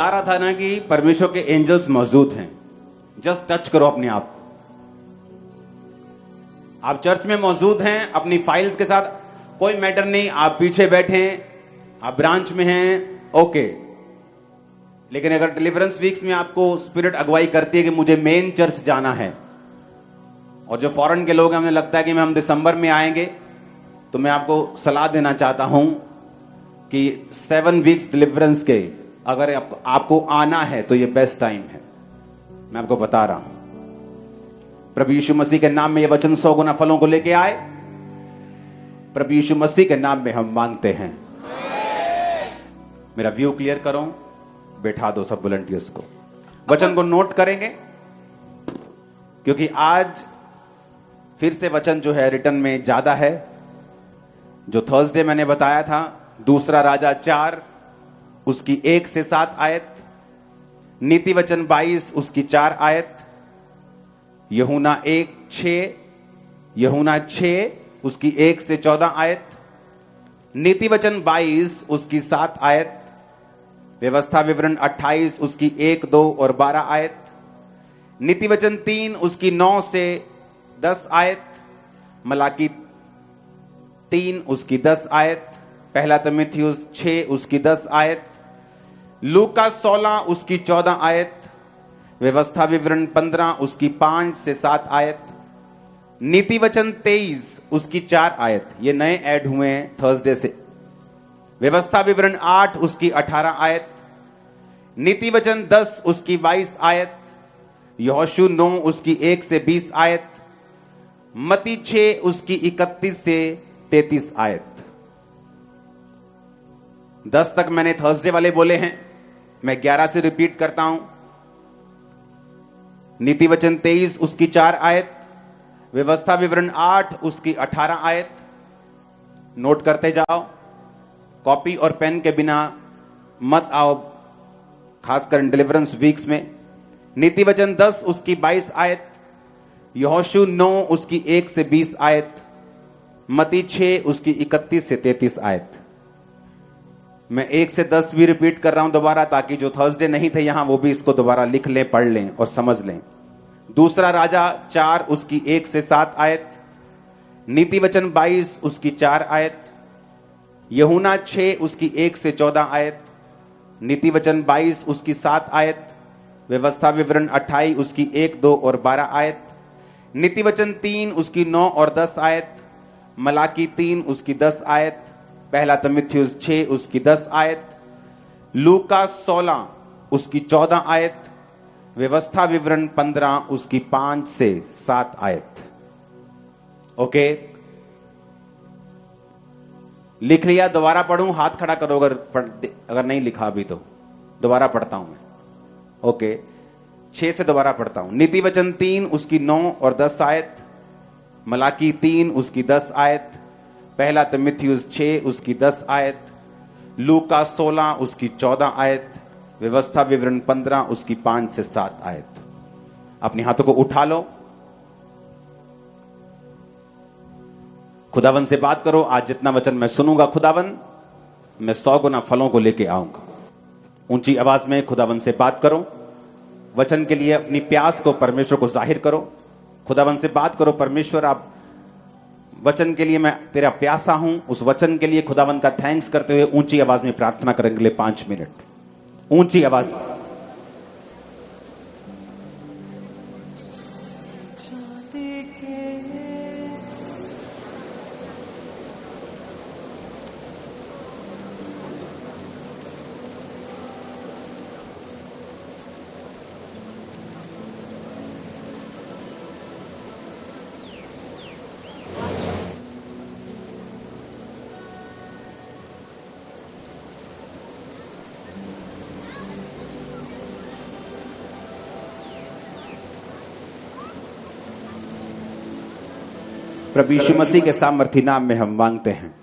आ रहा था ना कि परमेश्वर के एंजल्स मौजूद हैं। जस्ट टच करो अपने आप को। आप चर्च में मौजूद हैं अपनी फाइल्स के साथ, कोई मैटर नहीं। आप पीछे बैठे हैं, आप ब्रांच में हैं, ओके। लेकिन अगर डिलीवरेंस वीक्स में आपको स्पिरिट अगुवाई करती है कि मुझे मेन चर्च जाना है, और जो फॉरेन के लोग हैं उन्हें लगता है कि हम दिसंबर में आएंगे, तो मैं आपको सलाह देना चाहता हूं कि 7 वीक्स डिलीवरेंस के अगर आपको आना है तो ये बेस्ट टाइम है। मैं आपको बता रहा हूं, प्रभु यीशु मसीह के नाम में ये वचन 100 गुना फलों को लेके आए। प्रभु यीशु मसीह के नाम में हम मांगते हैं। मेरा व्यू क्लियर करो, बैठा दो सब वॉलंटियर्स को। वचन को नोट करेंगे क्योंकि आज फिर से वचन जो है रिटर्न में ज्यादा है। जो थर्सडे मैंने बताया था, दूसरा राजा 4 उसकी 1 से 7 आयत, नीति वचन 22 उसकी 4 आयत, यूहन्ना 1:6, यूहन्ना 6 उसकी 1 से 14 आयत, नीति वचन 22 उसकी 7 आयत, व्यवस्था विवरण 28 उसकी 1, 2 और 12 आयत, नीति वचन 3 उसकी 9 से 10 आयत, मलाकी 3 उसकी 10 आयत, पहला तीमुथियुस 6 उसकी 10 आयत, लूका 16 उसकी 14 आयत, व्यवस्था विवरण 15 उसकी 5 से 7 आयत, नीति वचन 23 उसकी 4 आयत। ये नए ऐड हुए हैं थर्सडे से। व्यवस्था विवरण 8 उसकी 18 आयत, नीति वचन 10 उसकी 22 आयत, यहोशू 9 उसकी 1 से 20 आयत, मती 6 उसकी 31 से 33 आयत। 10 तक मैंने थर्सडे वाले बोले हैं, मैं 11 से रिपीट करता हूं। नीति वचन 23 उसकी 4 आयत, व्यवस्था विवरण 8 उसकी 18 आयत। नोट करते जाओ, कॉपी और पेन के बिना मत आओ, खासकर डिलीवरेंस वीक्स में। नीति वचन 10 उसकी 22 आयत, यहोशू 9 उसकी 1 से 20 आयत, मती 6 उसकी 31 से 33 आयत। मैं 1 से 10 भी रिपीट कर रहा हूं दोबारा, ताकि जो थर्सडे नहीं थे यहां वो भी इसको दोबारा लिख लें, पढ़ लें और समझ लें। दूसरा राजा 4 उसकी 1 से 7 आयत, नीति वचन 22 उसकी 4 आयत, यूहन्ना 6 उसकी 1 से 14 आयत, नीति वचन 22 उसकी 7 आयत, व्यवस्था विवरण 28 उसकी 1, 2 और 12 आयत, नीति वचन 3 उसकी 9 और 10 आयत, मलाकी 3 उसकी 10 आयत, पहला तीमुथियुस 6 उसकी 10 आयत, लूका 16 उसकी 14 आयत, व्यवस्था विवरण 15 उसकी 5 से 7 आयत। ओके, लिख लिया? दोबारा पढ़ूं? हाथ खड़ा करो अगर नहीं लिखा अभी तो। दोबारा पढ़ता हूं मैं। ओके, 6 से दोबारा पढ़ता हूं। नीति वचन 3 उसकी 9 और 10 आयत, मलाकी 3 उसकी 10 आयत, पहला तीमुथियुस 6 उसकी 10 आयत, लूका 16 उसकी 14 आयत, व्यवस्था विवरण 15 उसकी 5 से 7 आयत। अपने हाथों को उठा लो, खुदावन से बात करो। आज जितना वचन मैं सुनूंगा खुदावन, मैं 100 गुना फलों को लेके आऊंगा। ऊंची आवाज में खुदावन से बात करो। वचन के लिए अपनी प्यास को परमेश्वर को जाहिर करो। खुदावन से बात करो, परमेश्वर आप वचन के लिए मैं तेरा प्यासा हूं। उस वचन के लिए खुदावन का थैंक्स करते हुए ऊंची आवाज में प्रार्थना करेंगे 5 मिनट। ऊंची आवाज में। प्रभु यीशु मसीह के सामर्थी नाम में हम मांगते हैं।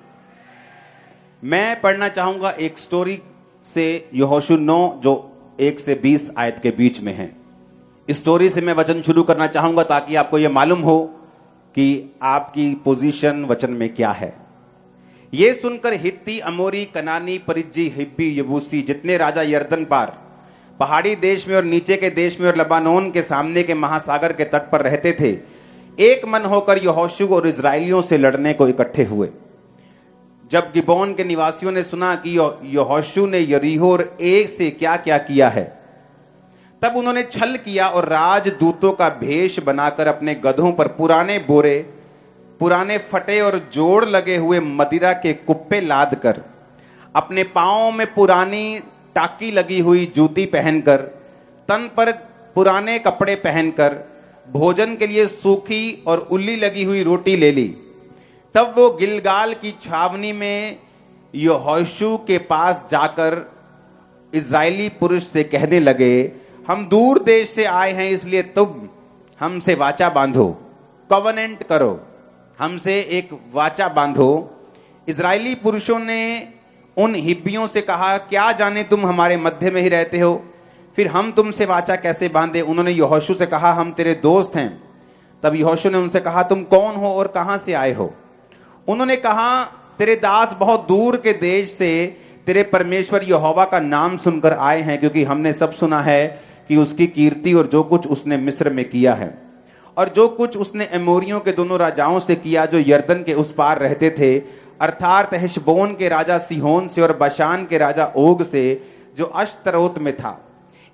मैं पढ़ना चाहूंगा एक स्टोरी से, यहोशू 9 जो 1 से 20 आयत के बीच में है। इस स्टोरी से मैं वचन शुरू करना चाहूंगा ताकि आपको यह मालूम हो कि आपकी पोजीशन वचन में क्या है। ये सुनकर हित्ती, अमोरी, कनानी, परिज्जी, हिब्बी, यबूसी जितने राजा यर्दन पार पहाड़ी देश में और नीचे के देश में और लबानोन के सामने के महासागर के तट पर रहते थे, एक मन होकर यहोशू और इजराइलियों से लड़ने को इकट्ठे हुए। जब गिबोन के निवासियों ने सुना कि यहोशू ने यरीहो और एक से क्या क्या किया है, तब उन्होंने छल किया और राजदूतों का भेष बनाकर अपने गधों पर पुराने बोरे, पुराने फटे और जोड़ लगे हुए मदिरा के कुप्पे लाद कर, अपने पांवों में पुरानी टाकी लगी हुई जूती पहनकर, तन पर पुराने कपड़े पहनकर, भोजन के लिए सूखी और उल्ली लगी हुई रोटी ले ली। तब वो गिलगाल की छावनी में यहोशू के पास जाकर इजरायली पुरुष से कहने लगे, हम दूर देश से आए हैं, इसलिए तुम हमसे वाचा बांधो, कवनेंट करो, हमसे एक वाचा बांधो। इजरायली पुरुषों ने उन हिब्बियों से कहा, क्या जाने तुम हमारे मध्य में ही रहते हो, फिर हम तुमसे वाचा कैसे बांधे। उन्होंने यहोशू से कहा, हम तेरे दोस्त हैं। तब यहोशू ने उनसे कहा, तुम कौन हो और कहां से आए हो। उन्होंने कहा, तेरे दास बहुत दूर के देश से तेरे परमेश्वर यहोवा का नाम सुनकर आए हैं, क्योंकि हमने सब सुना है कि उसकी कीर्ति और जो कुछ उसने मिस्र में किया है और जो कुछ उसने एमोरियों के दोनों राजाओं से किया जो यर्दन के उस पार रहते थे, अर्थात हेशबोन के राजा सिहोन से और बशान के राजा ओग से जो अश्तरोत में था।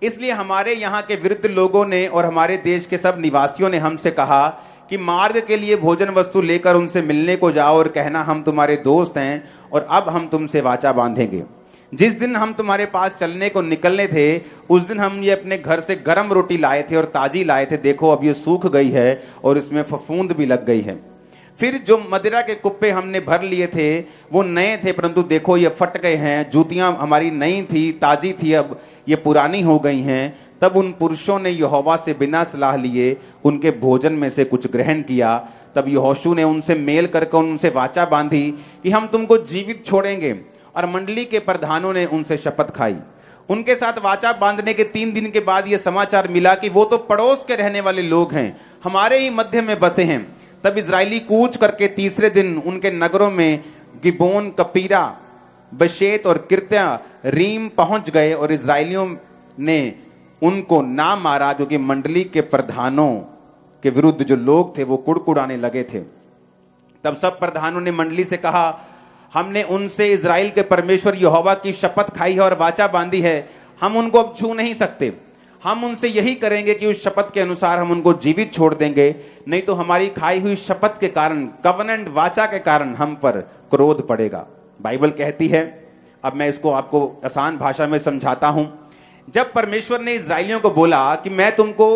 इसलिए हमारे यहाँ के विरुद्ध लोगों ने और हमारे देश के सब निवासियों ने हमसे कहा कि मार्ग के लिए भोजन वस्तु लेकर उनसे मिलने को जाओ और कहना, हम तुम्हारे दोस्त हैं और अब हम तुमसे वाचा बांधेंगे। जिस दिन हम तुम्हारे पास चलने को निकलने थे, उस दिन हम ये अपने घर से गर्म रोटी लाए थे और ताजी लाए थे, देखो अब ये सूख गई है और इसमें फफूंद भी लग गई है। फिर जो मदिरा के कुप्पे हमने भर लिए थे वो नए थे, परंतु देखो ये फट गए हैं। जूतियां हमारी नई थी, ताजी थी, अब ये पुरानी हो गई हैं। तब उन पुरुषों ने यहोवा से बिना सलाह लिए उनके भोजन में से कुछ ग्रहण किया। तब यहोशू ने उनसे मेल करके उनसे वाचा बांधी कि हम तुमको जीवित छोड़ेंगे, और मंडली के प्रधानों ने उनसे शपथ खाई। उनके साथ वाचा बांधने के 3 दिन के बाद यह समाचार मिला कि वो तो पड़ोस के रहने वाले लोग हैं, हमारे ही मध्य में बसे हैं। तब इजरायली कूच करके तीसरे दिन उनके नगरों में गिबोन, कपीरा, बशेत और किर्त्या रीम पहुंच गए, और इजरायलियों ने उनको ना मारा, क्योंकि मंडली के प्रधानों के विरुद्ध जो लोग थे वो कुड़कुड़ाने लगे थे। तब सब प्रधानों ने मंडली से कहा, हमने उनसे इजराइल के परमेश्वर यहोवा की शपथ खाई है और वाचा बांधी है, हम उनको अब छू नहीं सकते। हम उनसे यही करेंगे कि उस शपथ के अनुसार हम उनको जीवित छोड़ देंगे, नहीं तो हमारी खाई हुई शपथ के कारण, कवनेंट वाचा के कारण हम पर क्रोध पड़ेगा। बाइबल कहती है, अब मैं इसको आपको आसान भाषा में समझाता हूं। जब परमेश्वर ने इजराइलियों को बोला कि मैं तुमको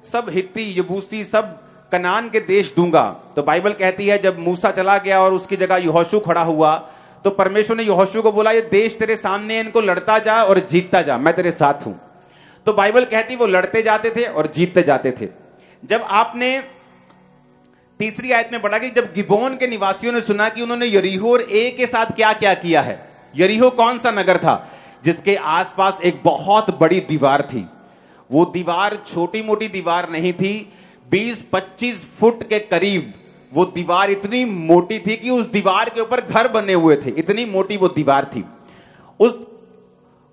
सब हित्ती, यबूसी, सब कनान के देश दूंगा, तो बाइबल कहती है जब मूसा चला गया और उसकी जगह यहोशू खड़ा हुआ, तो परमेश्वर ने यहोशू को बोला, ये देश तेरे सामने, इनको लड़ता जा और जीतता जा, मैं तेरे साथ हूं। तो बाइबल कहती वो लड़ते जाते थे और जीतते जाते थे। जब आपने तीसरी आयत में पढ़ा कि जब गिबोन के निवासियों ने सुना कि उन्होंने यरीहो और ए के साथ क्या क्या किया है। यरीहो कौन सा नगर था? जिसके आसपास एक बहुत बड़ी दीवार थी। वो दीवार छोटी मोटी दीवार नहीं थी, 20-25 फुट के करीब वो दीवार इतनी मोटी थी कि उस दीवार के ऊपर घर बने हुए थे, इतनी मोटी वो दीवार थी।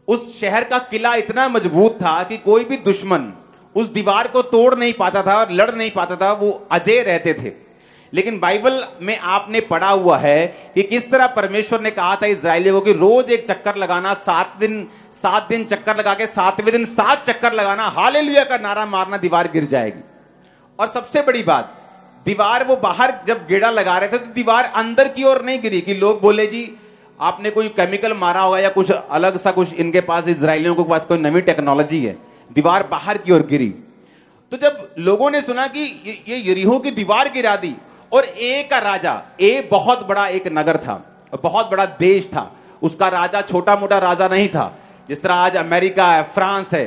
उस शहर का किला इतना मजबूत था कि कोई भी दुश्मन उस दीवार को तोड़ नहीं पाता था और लड़ नहीं पाता था, वो अजय रहते थे। लेकिन बाइबल में आपने पढ़ा हुआ है कि किस तरह परमेश्वर ने कहा था इजराइलियों को कि रोज एक चक्कर लगाना, 7 दिन चक्कर लगा के 7वें दिन 7 चक्कर लगाना, हालेलुया का नारा मारना, दीवार गिर जाएगी। और सबसे बड़ी बात, दीवार वो बाहर जब गेड़ा लगा रहे थे तो दीवार अंदर की ओर नहीं गिरी कि लोग बोले जी आपने कोई केमिकल मारा होगा या कुछ अलग सा, कुछ इनके पास, इजराइलियों के पास कोई नई टेक्नोलॉजी है। दीवार बाहर की ओर गिरी। तो जब लोगों ने सुना कि ये यरीहो की दीवार गिरा दी, और ए का राजा, ए बहुत बड़ा एक नगर था, बहुत बड़ा देश था, उसका राजा छोटा मोटा राजा नहीं था। जिस तरह आज अमेरिका है, फ्रांस है,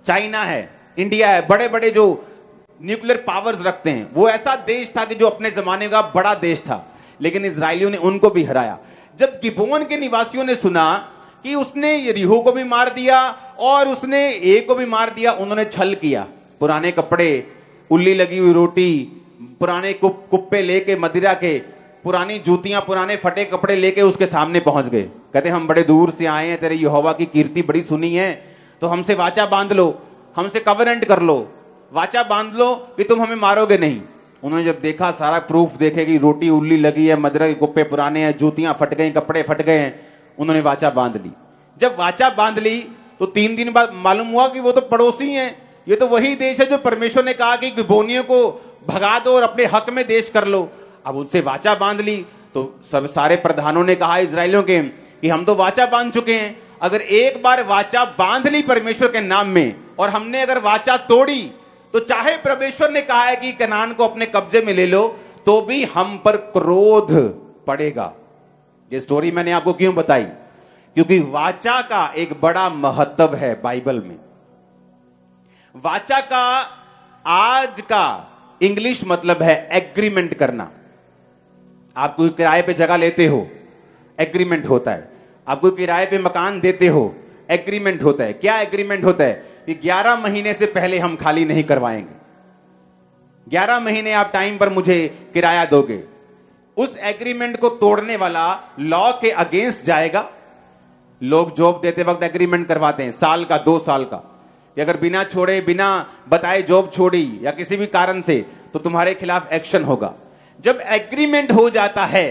चाइना है, इंडिया है, बड़े बड़े जो न्यूक्लियर पावर्स रखते हैं, वो ऐसा देश था कि जो अपने जमाने का बड़ा देश था। लेकिन इजराइलियों ने उनको भी हराया। जब गिबोन के निवासियों ने सुना कि उसने यरीहो को भी मार दिया और उसने ए को भी मार दिया, उन्होंने छल किया। पुराने कपड़े, उल्ली लगी हुई रोटी, पुराने कुप्पे लेके मदिरा के, पुरानी जूतियां, पुराने फटे कपड़े लेके उसके सामने पहुंच गए। कहते हम बड़े दूर से आए हैं, तेरे यहोवा की कीर्ति बड़ी सुनी है, तो हमसे वाचा बांध लो, हमसे कवेनेंट कर लो, वाचा बांध लो कि तुम हमें मारोगे नहीं। उन्होंने जब देखा, सारा प्रूफ देखे कि रोटी उल्ली लगी है, मदरा के गुप्पे पुराने हैं, जूतियां फट गई, कपड़े फट गए हैं, उन्होंने वाचा बांध ली। जब वाचा बांध ली तो 3 दिन बाद मालूम हुआ कि वो तो पड़ोसी हैं, ये तो वही देश है जो परमेश्वर ने कहा कि गिबोनियों को भगा दो और अपने हक में देश कर लो। अब उनसे वाचा बांध ली तो सब सारे प्रधानों ने कहा इजरायलियों के कि हम तो वाचा बांध चुके हैं, अगर एक बार वाचा बांध ली परमेश्वर के नाम में और हमने अगर वाचा तोड़ी तो चाहे परमेश्वर ने कहा है कि कनान को अपने कब्जे में ले लो तो भी हम पर क्रोध पड़ेगा। ये स्टोरी मैंने आपको क्यों बताई? क्योंकि वाचा का एक बड़ा महत्व है बाइबल में। वाचा का आज का इंग्लिश मतलब है एग्रीमेंट करना। आप कोई किराए पे जगह लेते हो, एग्रीमेंट होता है। आप कोई किराए पे मकान देते हो, एग्रीमेंट होता है। क्या एग्रीमेंट होता है? कि 11 महीने से पहले हम खाली नहीं करवाएंगे, 11 महीने आप टाइम पर मुझे किराया दोगे। उस एग्रीमेंट को तोड़ने वाला लॉ के अगेंस्ट जाएगा। लोग जॉब देते वक्त एग्रीमेंट करवाते हैं, साल का, 2 साल का, कि अगर बिना छोड़े, बिना बताए जॉब छोड़ी या किसी भी कारण से तो तुम्हारे खिलाफ एक्शन होगा। जब एग्रीमेंट हो जाता है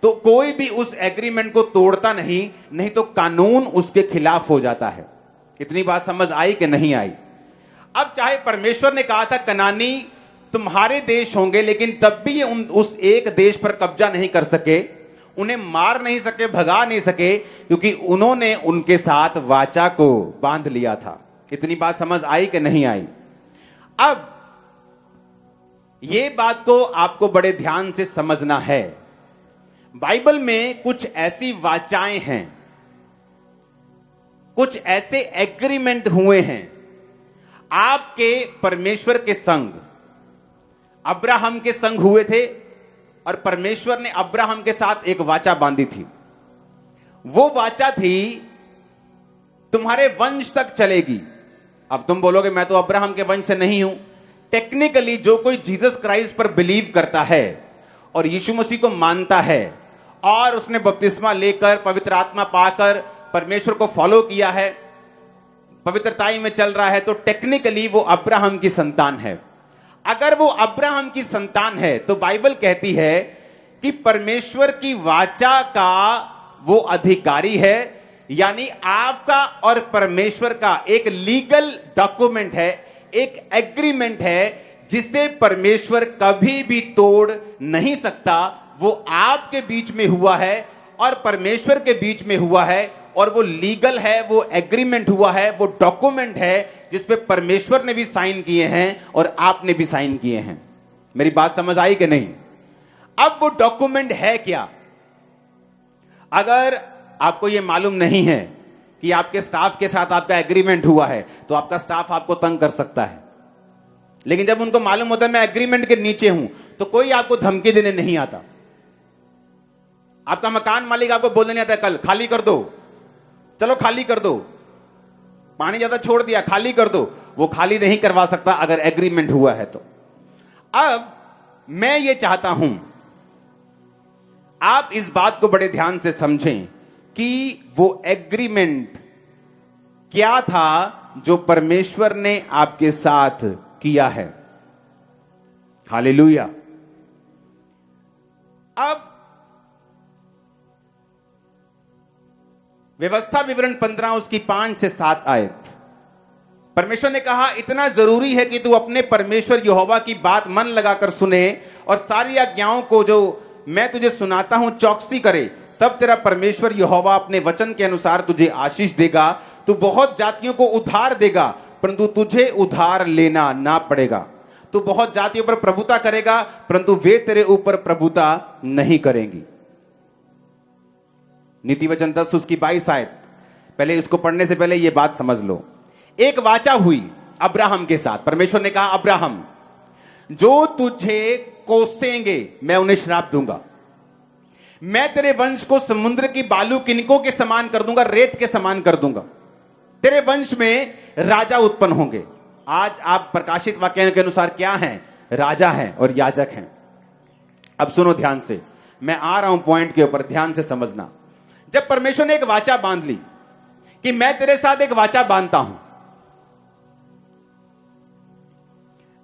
तो कोई भी उस एग्रीमेंट को तोड़ता नहीं तो कानून उसके खिलाफ हो जाता है। इतनी बात समझ आई कि नहीं आई? अब चाहे परमेश्वर ने कहा था कनानी तुम्हारे देश होंगे, लेकिन तब भी ये उस एक देश पर कब्जा नहीं कर सके, उन्हें मार नहीं सके, भगा नहीं सके, क्योंकि उन्होंने उनके साथ वाचा को बांध लिया था। इतनी बात समझ आई कि नहीं आई? अब ये बात को आपको बड़े ध्यान से समझना है। बाइबल में कुछ ऐसी वाचाएं हैं, कुछ ऐसे एग्रीमेंट हुए हैं आपके परमेश्वर के संग। अब्राहम के संग हुए थे और परमेश्वर ने अब्राहम के साथ एक वाचा बांधी थी। वो वाचा थी तुम्हारे वंश तक चलेगी। अब तुम बोलोगे मैं तो अब्राहम के वंश से नहीं हूं। टेक्निकली जो कोई जीसस क्राइस्ट पर बिलीव करता है और यीशु मसीह को मानता है और उसने बपतिस्मा लेकर पवित्र आत्मा पाकर परमेश्वर को फॉलो किया है, पवित्रताई में चल रहा है, तो टेक्निकली वो अब्राहम की संतान है। अगर वो अब्राहम की संतान है तो बाइबल कहती है कि परमेश्वर की वाचा का वो अधिकारी है, यानी आपका और परमेश्वर का एक लीगल डॉक्यूमेंट है, एक एग्रीमेंट है जिसे परमेश्वर कभी भी तोड़ नहीं सकता। वो आपके बीच में हुआ है और परमेश्वर के बीच में हुआ है, और वो लीगल है, वो एग्रीमेंट हुआ है, वो डॉक्यूमेंट है जिस पे परमेश्वर ने भी साइन किए हैं और आपने भी साइन किए हैं। मेरी बात समझ आई कि नहीं? अब वो डॉक्यूमेंट है क्या? अगर आपको यह मालूम नहीं है कि आपके स्टाफ के साथ आपका एग्रीमेंट हुआ है तो आपका स्टाफ आपको तंग कर सकता है, लेकिन जब उनको मालूम होता है मैं एग्रीमेंट के नीचे हूं तो कोई आपको धमकी देने नहीं आता। आपका मकान मालिक आपको बोलने नहीं आता कल खाली कर दो, चलो खाली कर दो, पानी ज्यादा छोड़ दिया खाली कर दो। वो खाली नहीं करवा सकता अगर एग्रीमेंट हुआ है तो। अब मैं ये चाहता हूं आप इस बात को बड़े ध्यान से समझें कि वो एग्रीमेंट क्या था जो परमेश्वर ने आपके साथ किया है। हालेलुया। अब व्यवस्था विवरण 15 उसकी 5 से 7 आयत, परमेश्वर ने कहा इतना जरूरी है कि तू अपने परमेश्वर यहोवा की बात मन लगाकर सुने और सारी आज्ञाओं को जो मैं तुझे सुनाता हूं चौकसी करे, तब तेरा परमेश्वर यहोवा अपने वचन के अनुसार तुझे आशीष देगा। तू बहुत जातियों को उधार देगा परंतु तुझे उधार लेना ना पड़ेगा। तू बहुत जातियों पर प्रभुता करेगा परंतु वे तेरे ऊपर प्रभुता नहीं करेंगी। नीति वचन 10 उसकी 22 आयत। पहले इसको पढ़ने से पहले यह बात समझ लो। एक वाचा हुई अब्राहम के साथ। परमेश्वर ने कहा अब्राहम जो तुझे कोसेंगे मैं उन्हें श्राप दूंगा, मैं तेरे वंश को समुद्र की बालू किनकों के समान कर दूंगा, रेत के समान कर दूंगा। तेरे वंश में राजा उत्पन्न होंगे। आज आप प्रकाशित वाक्य के अनुसार क्या हैं? राजा हैं और याजक हैं। अब सुनो ध्यान से, मैं आ रहा हूं पॉइंट के ऊपर, ध्यान से समझना। जब परमेश्वर ने एक वाचा बांध ली कि मैं तेरे साथ एक वाचा बांधता हूं।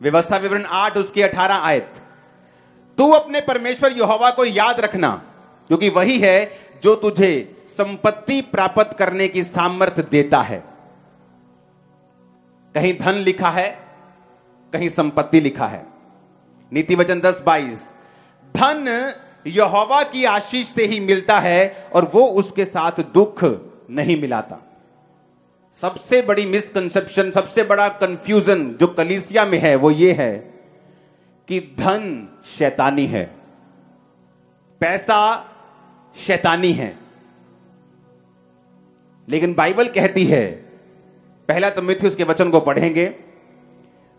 व्यवस्था विवरण 8 उसकी 18 आयत। तू अपने परमेश्वर यहोवा को याद रखना, क्योंकि वही है जो तुझे संपत्ति प्राप्त करने की सामर्थ्य देता है। कहीं धन लिखा है, कहीं संपत्ति लिखा है। नीति वचन 10:22, धन यहोवा की आशीष से ही मिलता है और वो उसके साथ दुख नहीं मिलाता। सबसे बड़ी मिसकंसेप्शन, सबसे बड़ा कंफ्यूजन जो कलीसिया में है वो ये है कि धन शैतानी है, पैसा शैतानी है। लेकिन बाइबल कहती है, पहला तीमुथियुस के वचन को पढ़ेंगे,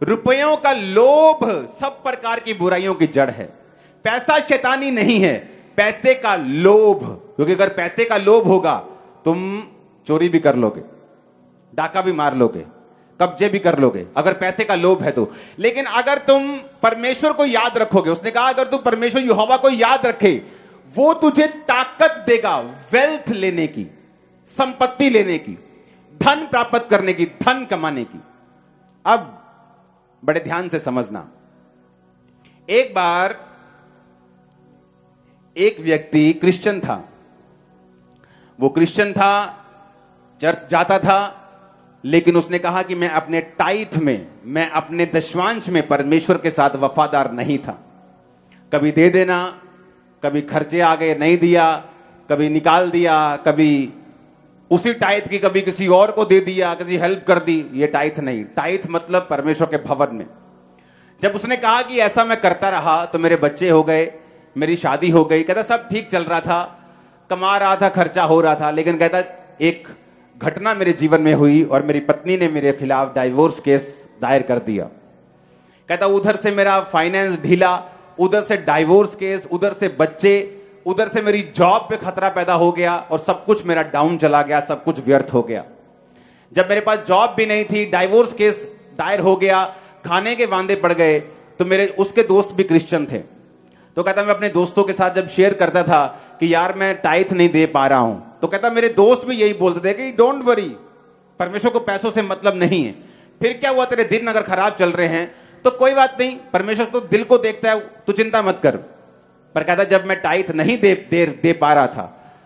रुपयों का लोभ सब प्रकार की बुराइयों की जड़ है। पैसा शैतानी नहीं है, पैसे का लोभ। क्योंकि अगर पैसे का लोभ होगा, तुम चोरी भी कर लोगे, डाका भी मार लोगे, कब्जे भी कर लोगे, अगर पैसे का लोभ है तो। लेकिन अगर तुम परमेश्वर को याद रखोगे, उसने कहा अगर तू परमेश्वर यहोवा को याद रखे, वो तुझे ताकत देगा वेल्थ लेने की, संपत्ति लेने की, धन प्राप्त करने की, धन कमाने की। अब बड़े ध्यान से समझना, एक बार एक व्यक्ति क्रिश्चियन था। वो क्रिश्चियन था, चर्च जाता था, लेकिन उसने कहा कि मैं अपने टाइथ में, मैं अपने दशवांश में परमेश्वर के साथ वफादार नहीं था। कभी दे देना, कभी खर्चे आ गए नहीं दिया, कभी निकाल दिया, कभी उसी टाइथ की कभी किसी और को दे दिया, किसी हेल्प कर दी। ये टाइथ नहीं, टाइथ मतलब परमेश्वर के भवन में। जब उसने कहा कि ऐसा मैं करता रहा तो मेरे बच्चे हो गए, मेरी शादी हो गई, कहता सब ठीक चल रहा था, कमा रहा था, खर्चा हो रहा था। लेकिन कहता एक घटना मेरे जीवन में हुई और मेरी पत्नी ने मेरे खिलाफ डाइवोर्स केस दायर कर दिया। कहता उधर से मेरा फाइनेंस ढीला, उधर से डाइवोर्स केस, उधर से बच्चे, उधर से मेरी जॉब पे खतरा पैदा हो गया और सब कुछ मेरा डाउन चला गया, सब कुछ व्यर्थ हो गया। जब मेरे पास जॉब भी नहीं थी, डाइवोर्स केस दायर हो गया, खाने के वांदे पड़ गए, तो मेरे उसके दोस्त भी क्रिश्चियन थे। तो कहता मैं अपने दोस्तों के साथ जब शेयर करता था कि यार मैं टाइथ नहीं दे पा रहा हूं, तो कहता मेरे दोस्त भी यही बोलते थे कि डोंट वरी, परमेश्वर को पैसों से मतलब नहीं है। फिर क्या हुआ, तेरे दिन अगर खराब चल रहे हैं तो कोई बात नहीं, परमेश्वर तो दिल को देखता है, तू चिंता मत कर। पर कहता जब मैं टाइथ नहीं दे पा रहा था,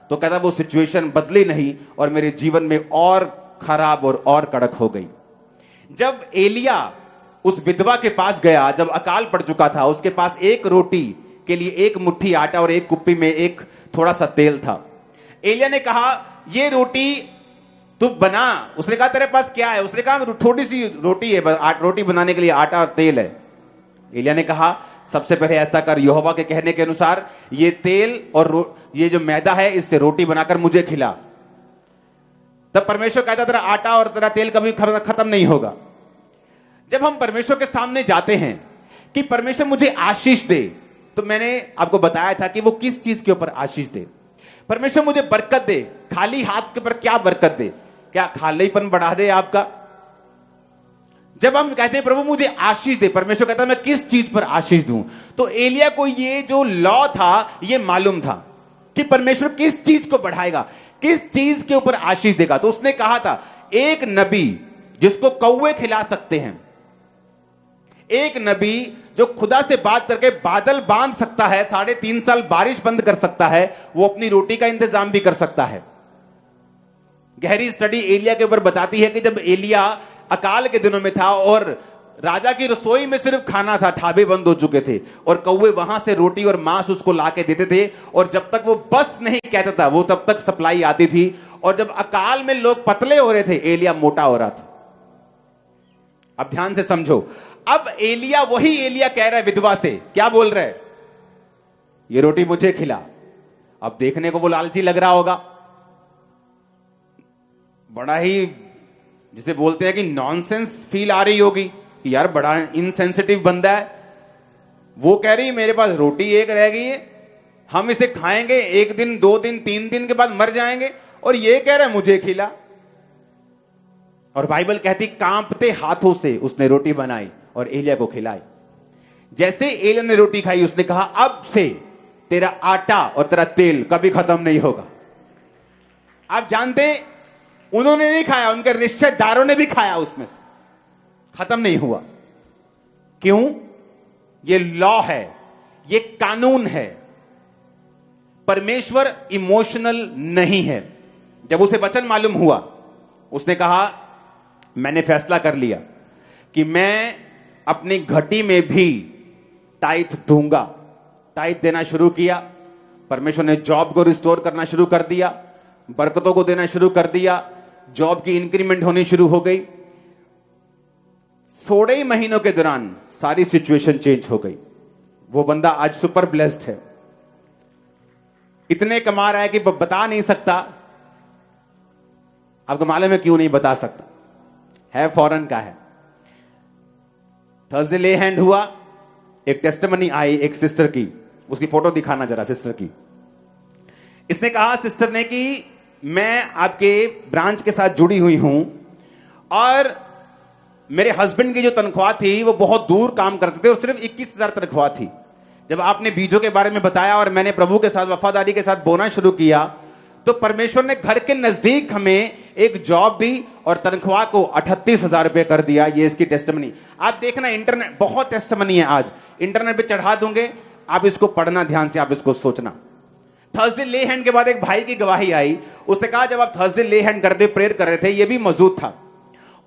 तो कहता वो सिचुएशन बदली नहीं और मेरे जीवन में और खराब और कड़क हो गई। जब एलिया उस विधवा के पास गया, जब अकाल पड़ चुका था, उसके पास एक रोटी के लिए एक मुट्ठी आटा और एक कुप्पी में एक थोड़ा सा तेल था। एलिया ने कहा ये रोटी तू बना। उसने कहा तेरे पास क्या है? उसने कहा थोड़ी सी रोटी है, रोटी बनाने के लिए आटा और तेल है। एलिया ने कहा सबसे पहले ऐसा कर, यहोवा के कहने के अनुसार ये तेल और ये जो मैदा है इससे रोटी बनाकर मुझे खिला। तब परमेश्वर कहता तेरा आटा और तेरा तेल कभी खत्म नहीं होगा। जब हम परमेश्वर के सामने जाते हैं कि परमेश्वर मुझे आशीष दे, तो मैंने आपको बताया था कि वो किस चीज के ऊपर आशीष दे। परमेश्वर मुझे बरकत दे, खाली हाथ के ऊपर क्या बरकत दे? क्या खालीपन बढ़ा दे आपका? जब हम कहते हैं प्रभु मुझे आशीष दे, परमेश्वर कहता है मैं किस चीज पर आशीष दूं? तो एलिया को ये जो लॉ था ये मालूम था कि परमेश्वर किस चीज को बढ़ाएगा, किस चीज के ऊपर आशीष देगा। तो उसने कहा था एक नबी जिसको कौवे खिला सकते हैं, एक नबी जो खुदा से बात करके बादल बांध सकता है, 3.5 साल बारिश बंद कर सकता है, वो अपनी रोटी का इंतजाम भी कर सकता है। गहरी स्टडी एलिया के ऊपर बताती है कि जब एलिया अकाल के दिनों में था और राजा की रसोई में सिर्फ खाना था, ढाबे बंद हो चुके थे और कौवे वहां से रोटी और मांस उसको लाके देते थे, और जब तक वो बस नहीं कहता था वो तब तक सप्लाई आती थी। और जब अकाल में लोग पतले हो रहे थे, एलिया मोटा हो रहा था। अब ध्यान से समझो, अब एलिया वही एलिया कह रहा है विधवा से, क्या बोल रहा है? ये रोटी मुझे खिला। अब देखने को वो लालची लग रहा होगा, बड़ा ही जिसे बोलते हैं कि नॉनसेंस फील आ रही होगी कि यार बड़ा इनसेंसिटिव बंदा है। वो कह रही मेरे पास रोटी एक रह गई है, हम इसे खाएंगे 1 दिन 2 दिन 3 दिन के बाद मर जाएंगे, और ये कह रहा है मुझे खिला। और बाइबल कहती कांपते हाथों से उसने रोटी बनाई और एलिया को खिलाई। जैसे एलिया ने रोटी खाई, उसने कहा अब से तेरा आटा और तेरा तेल कभी खत्म नहीं होगा। आप जानते उन्होंने नहीं खाया, उनके रिश्तेदारों ने भी खाया, उसमें से खत्म नहीं हुआ। क्यों? ये लॉ है, ये कानून है। परमेश्वर इमोशनल नहीं है। जब उसे वचन मालूम हुआ, उसने कहा मैंने फैसला कर लिया कि मैं अपनी घटी में भी टाइथ दूंगा। टाइथ देना शुरू किया। परमेश्वर ने जॉब को रिस्टोर करना शुरू कर दिया, बरकतों को देना शुरू कर दिया, जॉब की इंक्रीमेंट होनी शुरू हो गई। 16 ही महीनों के दौरान सारी सिचुएशन चेंज हो गई। वो बंदा आज सुपर ब्लेस्ड है, इतने कमा रहा है कि बता नहीं सकता। आपको मालूम है क्यों नहीं बता सकता? है फॉरेन का है। थर्सडे ले हैंड हुआ, एक टेस्टिमनी आई एक सिस्टर की, उसकी फोटो दिखाना जरा सिस्टर की। इसने कहा सिस्टर ने कि मैं आपके ब्रांच के साथ जुड़ी हुई हूं और मेरे हस्बैंड की जो तनख्वाह थी वो बहुत दूर काम करते थे और सिर्फ 21,000 तनख्वाह थी। जब आपने बीजों के बारे में बताया और मैंने प्रभु के साथ वफादारी के साथ बोना शुरू किया तो परमेश्वर ने घर के नजदीक हमें एक जॉब दी और तनख्वाह को 38,000 रुपए कर दिया। ये इसकी टेस्टिमनी आप देखना, इंटरनेट बहुत टेस्टिमनी है, आज इंटरनेट पे चढ़ा दूंगे, आप इसको पढ़ना ध्यान से, आप इसको सोचना। थर्सडे ले हैंड के बाद एक भाई की गवाही आई। उसने कहा जब आप थर्सडे ले हैंड करते प्रेयर कर रहे थे, ये भी मौजूद था।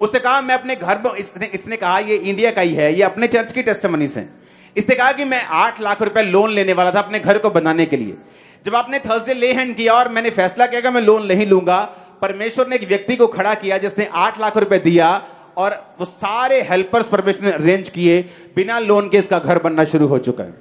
उसने कहा मैं अपने घर में, इसने कहा ये इंडिया का ही है, ये अपने चर्च की टेस्टिमनी से। इसने कहा कि मैं 8 लाख रुपए लोन लेने वाला था अपने घर को बनाने के लिए। जब आपने थर्सडे ले हैंड किया और मैंने फैसला किया कि मैं लोन नहीं लूंगा, परमेश्वर ने एक व्यक्ति को खड़ा किया जिसने 8 लाख रुपए दिया और वो सारे हेल्पर्स परमेश्वर ने अरेंज किए, बिना लोन के इसका घर बनना शुरू हो चुका है।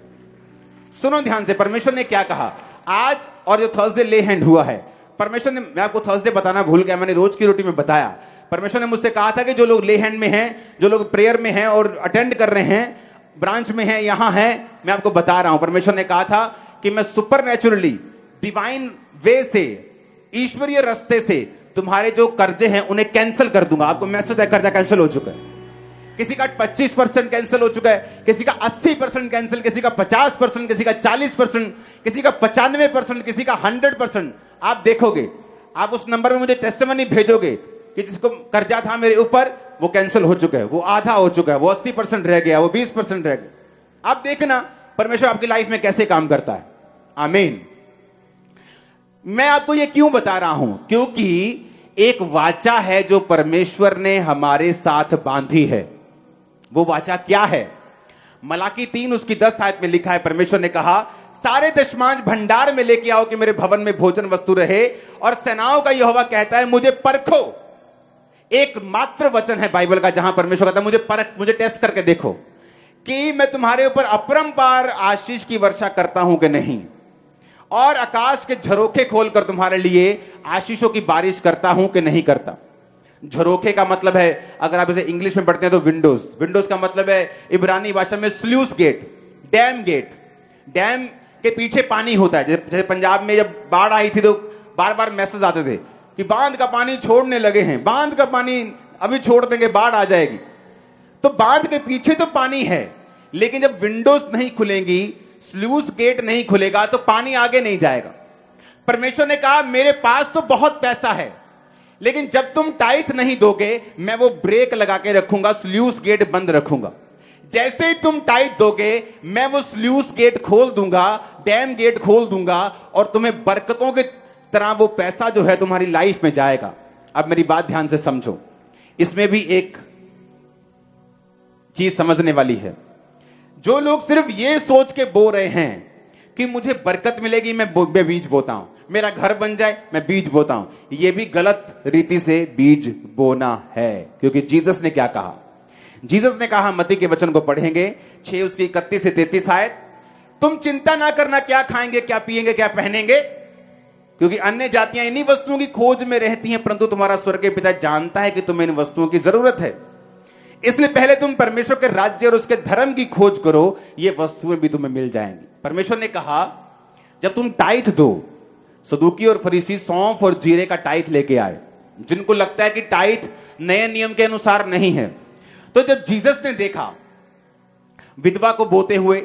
सुनो ध्यान से, परमेश्वर ने क्या कहा आज। और जो थर्सडे ले हैंड हुआ है, परमेश्वर ने, मैं आपको थर्सडे बताना भूल गया, मैंने रोज की रोटी में बताया। परमेश्वर ने मुझसे कहा था कि जो लोग ले हैंड में हैं, जो लोग प्रेयर में हैं और अटेंड कर रहे हैं, ब्रांच में हैं, यहां हैं, मैं आपको बता रहा हूं, परमेश्वर ने कहा था कि मैं सुपरनेचुरली डिवाइन वे से, ईश्वरीय रास्ते से तुम्हारे जो कर्जे हैं उन्हें कैंसिल कर दूंगा। आपको मैसेज है, कर्जा कैंसिल हो चुका है। किसी का 25% कैंसिल हो चुका है, किसी का 80% कैंसिल, किसी का 50%, किसी का 40%, किसी का 95%, किसी का 100%। आप देखोगे, आप उस नंबर में मुझे टेस्टिमनी भेजोगे कि जिसको कर्जा था मेरे ऊपर वो कैंसिल हो चुका है, वो आधा हो चुका है, वो 80% रह गया, वो 20% रह गया। आप देखना परमेश्वर आपकी लाइफ में कैसे काम करता है। आमीन। मैं आपको ये क्यों बता रहा हूं? क्योंकि एक वाचा है जो परमेश्वर ने हमारे साथ बांधी है। वो वाचा क्या है? मलाकी 3 उसकी 10 आयत में लिखा है, परमेश्वर ने कहा सारे दशमांश भंडार में लेके आओ कि मेरे भवन में भोजन वस्तु रहे, और सेनाओं का यहोवा कहता है मुझे परखो। एक मात्र वचन है बाइबल का जहां परमेश्वर कहता है मुझे परख, मुझे टेस्ट करके देखो कि मैं तुम्हारे ऊपर अपरंपार आशीष की वर्षा करता हूं कि नहीं, और आकाश के झरोखे खोलकर तुम्हारे लिए आशीषों की बारिश करता हूं कि नहीं करता। झरोखे का मतलब है, अगर आप इसे इंग्लिश में पढ़ते हैं तो विंडोज। विंडोज का मतलब है इब्रानी भाषा में sluice gate, dam gate. Dam के पीछे पानी होता है। जैसे पंजाब में जब बाढ़ आई थी तो बार बार मैसेज आते थे कि बांध का पानी छोड़ने लगे हैं, बांध का पानी अभी छोड़ देंगे, बाढ़ आ जाएगी। तो बांध के पीछे तो पानी है, लेकिन जब विंडोज नहीं खुलेंगी, स्लूस गेट नहीं खुलेगा, तो पानी आगे नहीं जाएगा। परमेश्वर ने कहा मेरे पास तो बहुत पैसा है, लेकिन जब तुम टाइथ नहीं दोगे मैं वो ब्रेक लगा के रखूंगा, स्लूस गेट बंद रखूंगा। जैसे ही तुम टाइथ दोगे मैं वो स्लूस गेट खोल दूंगा, डैम गेट खोल दूंगा, और तुम्हें बरकतों की तरह वो पैसा जो है तुम्हारी लाइफ में जाएगा। अब मेरी बात ध्यान से समझो, इसमें भी एक चीज समझने वाली है। जो लोग सिर्फ ये सोच के बो रहे हैं कि मुझे बरकत मिलेगी, मैं बीज बोता हूं, मेरा घर बन जाए मैं बीज बोता हूं, यह भी गलत रीति से बीज बोना है। क्योंकि जीसस ने क्या कहा? जीसस ने कहा, मत्ती के वचन को पढ़ेंगे 6 उसकी 31 से 33 आयत, तुम चिंता ना करना क्या खाएंगे, क्या पिएंगे, क्या पहनेंगे, क्योंकि अन्य जातियां इन्हीं वस्तुओं की खोज में रहती हैं, परंतु तुम्हारा स्वर्गीय पिता जानता है कि तुम्हें इन वस्तुओं की जरूरत है। इसलिए पहले तुम परमेश्वर के राज्य और उसके धर्म की खोज करो, ये वस्तुएं भी तुम्हें मिल जाएंगी। परमेश्वर ने कहा जब तुम टाइथ दो, सदूकी और फरीसी सौंफ और जीरे का टाइथ लेके आए, जिनको लगता है कि टाइथ नए नियम के अनुसार नहीं है। तो जब जीसस ने देखा विधवा को बोते हुए,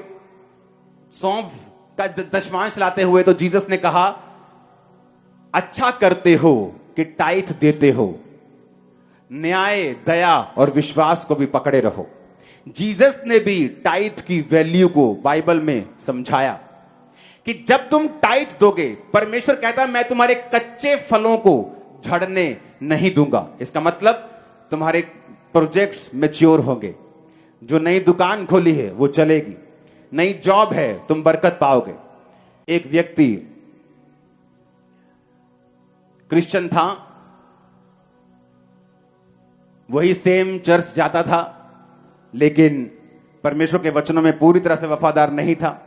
सौंफ का दशमांश लाते हुए, तो जीसस ने कहा अच्छा करते हो कि टाइथ देते हो, न्याय, दया और विश्वास को भी पकड़े रहो। जीसस ने भी टाइथ की वैल्यू को बाइबल में समझाया कि जब तुम टाइथ दोगे, परमेश्वर कहता है मैं तुम्हारे कच्चे फलों को झड़ने नहीं दूंगा। इसका मतलब तुम्हारे प्रोजेक्ट्स मैच्योर होंगे, जो नई दुकान खोली है वो चलेगी, नई जॉब है तुम बरकत पाओगे। एक व्यक्ति क्रिश्चियन था, वही सेम चर्च जाता था, लेकिन परमेश्वर के वचनों में पूरी तरह से वफादार नहीं था।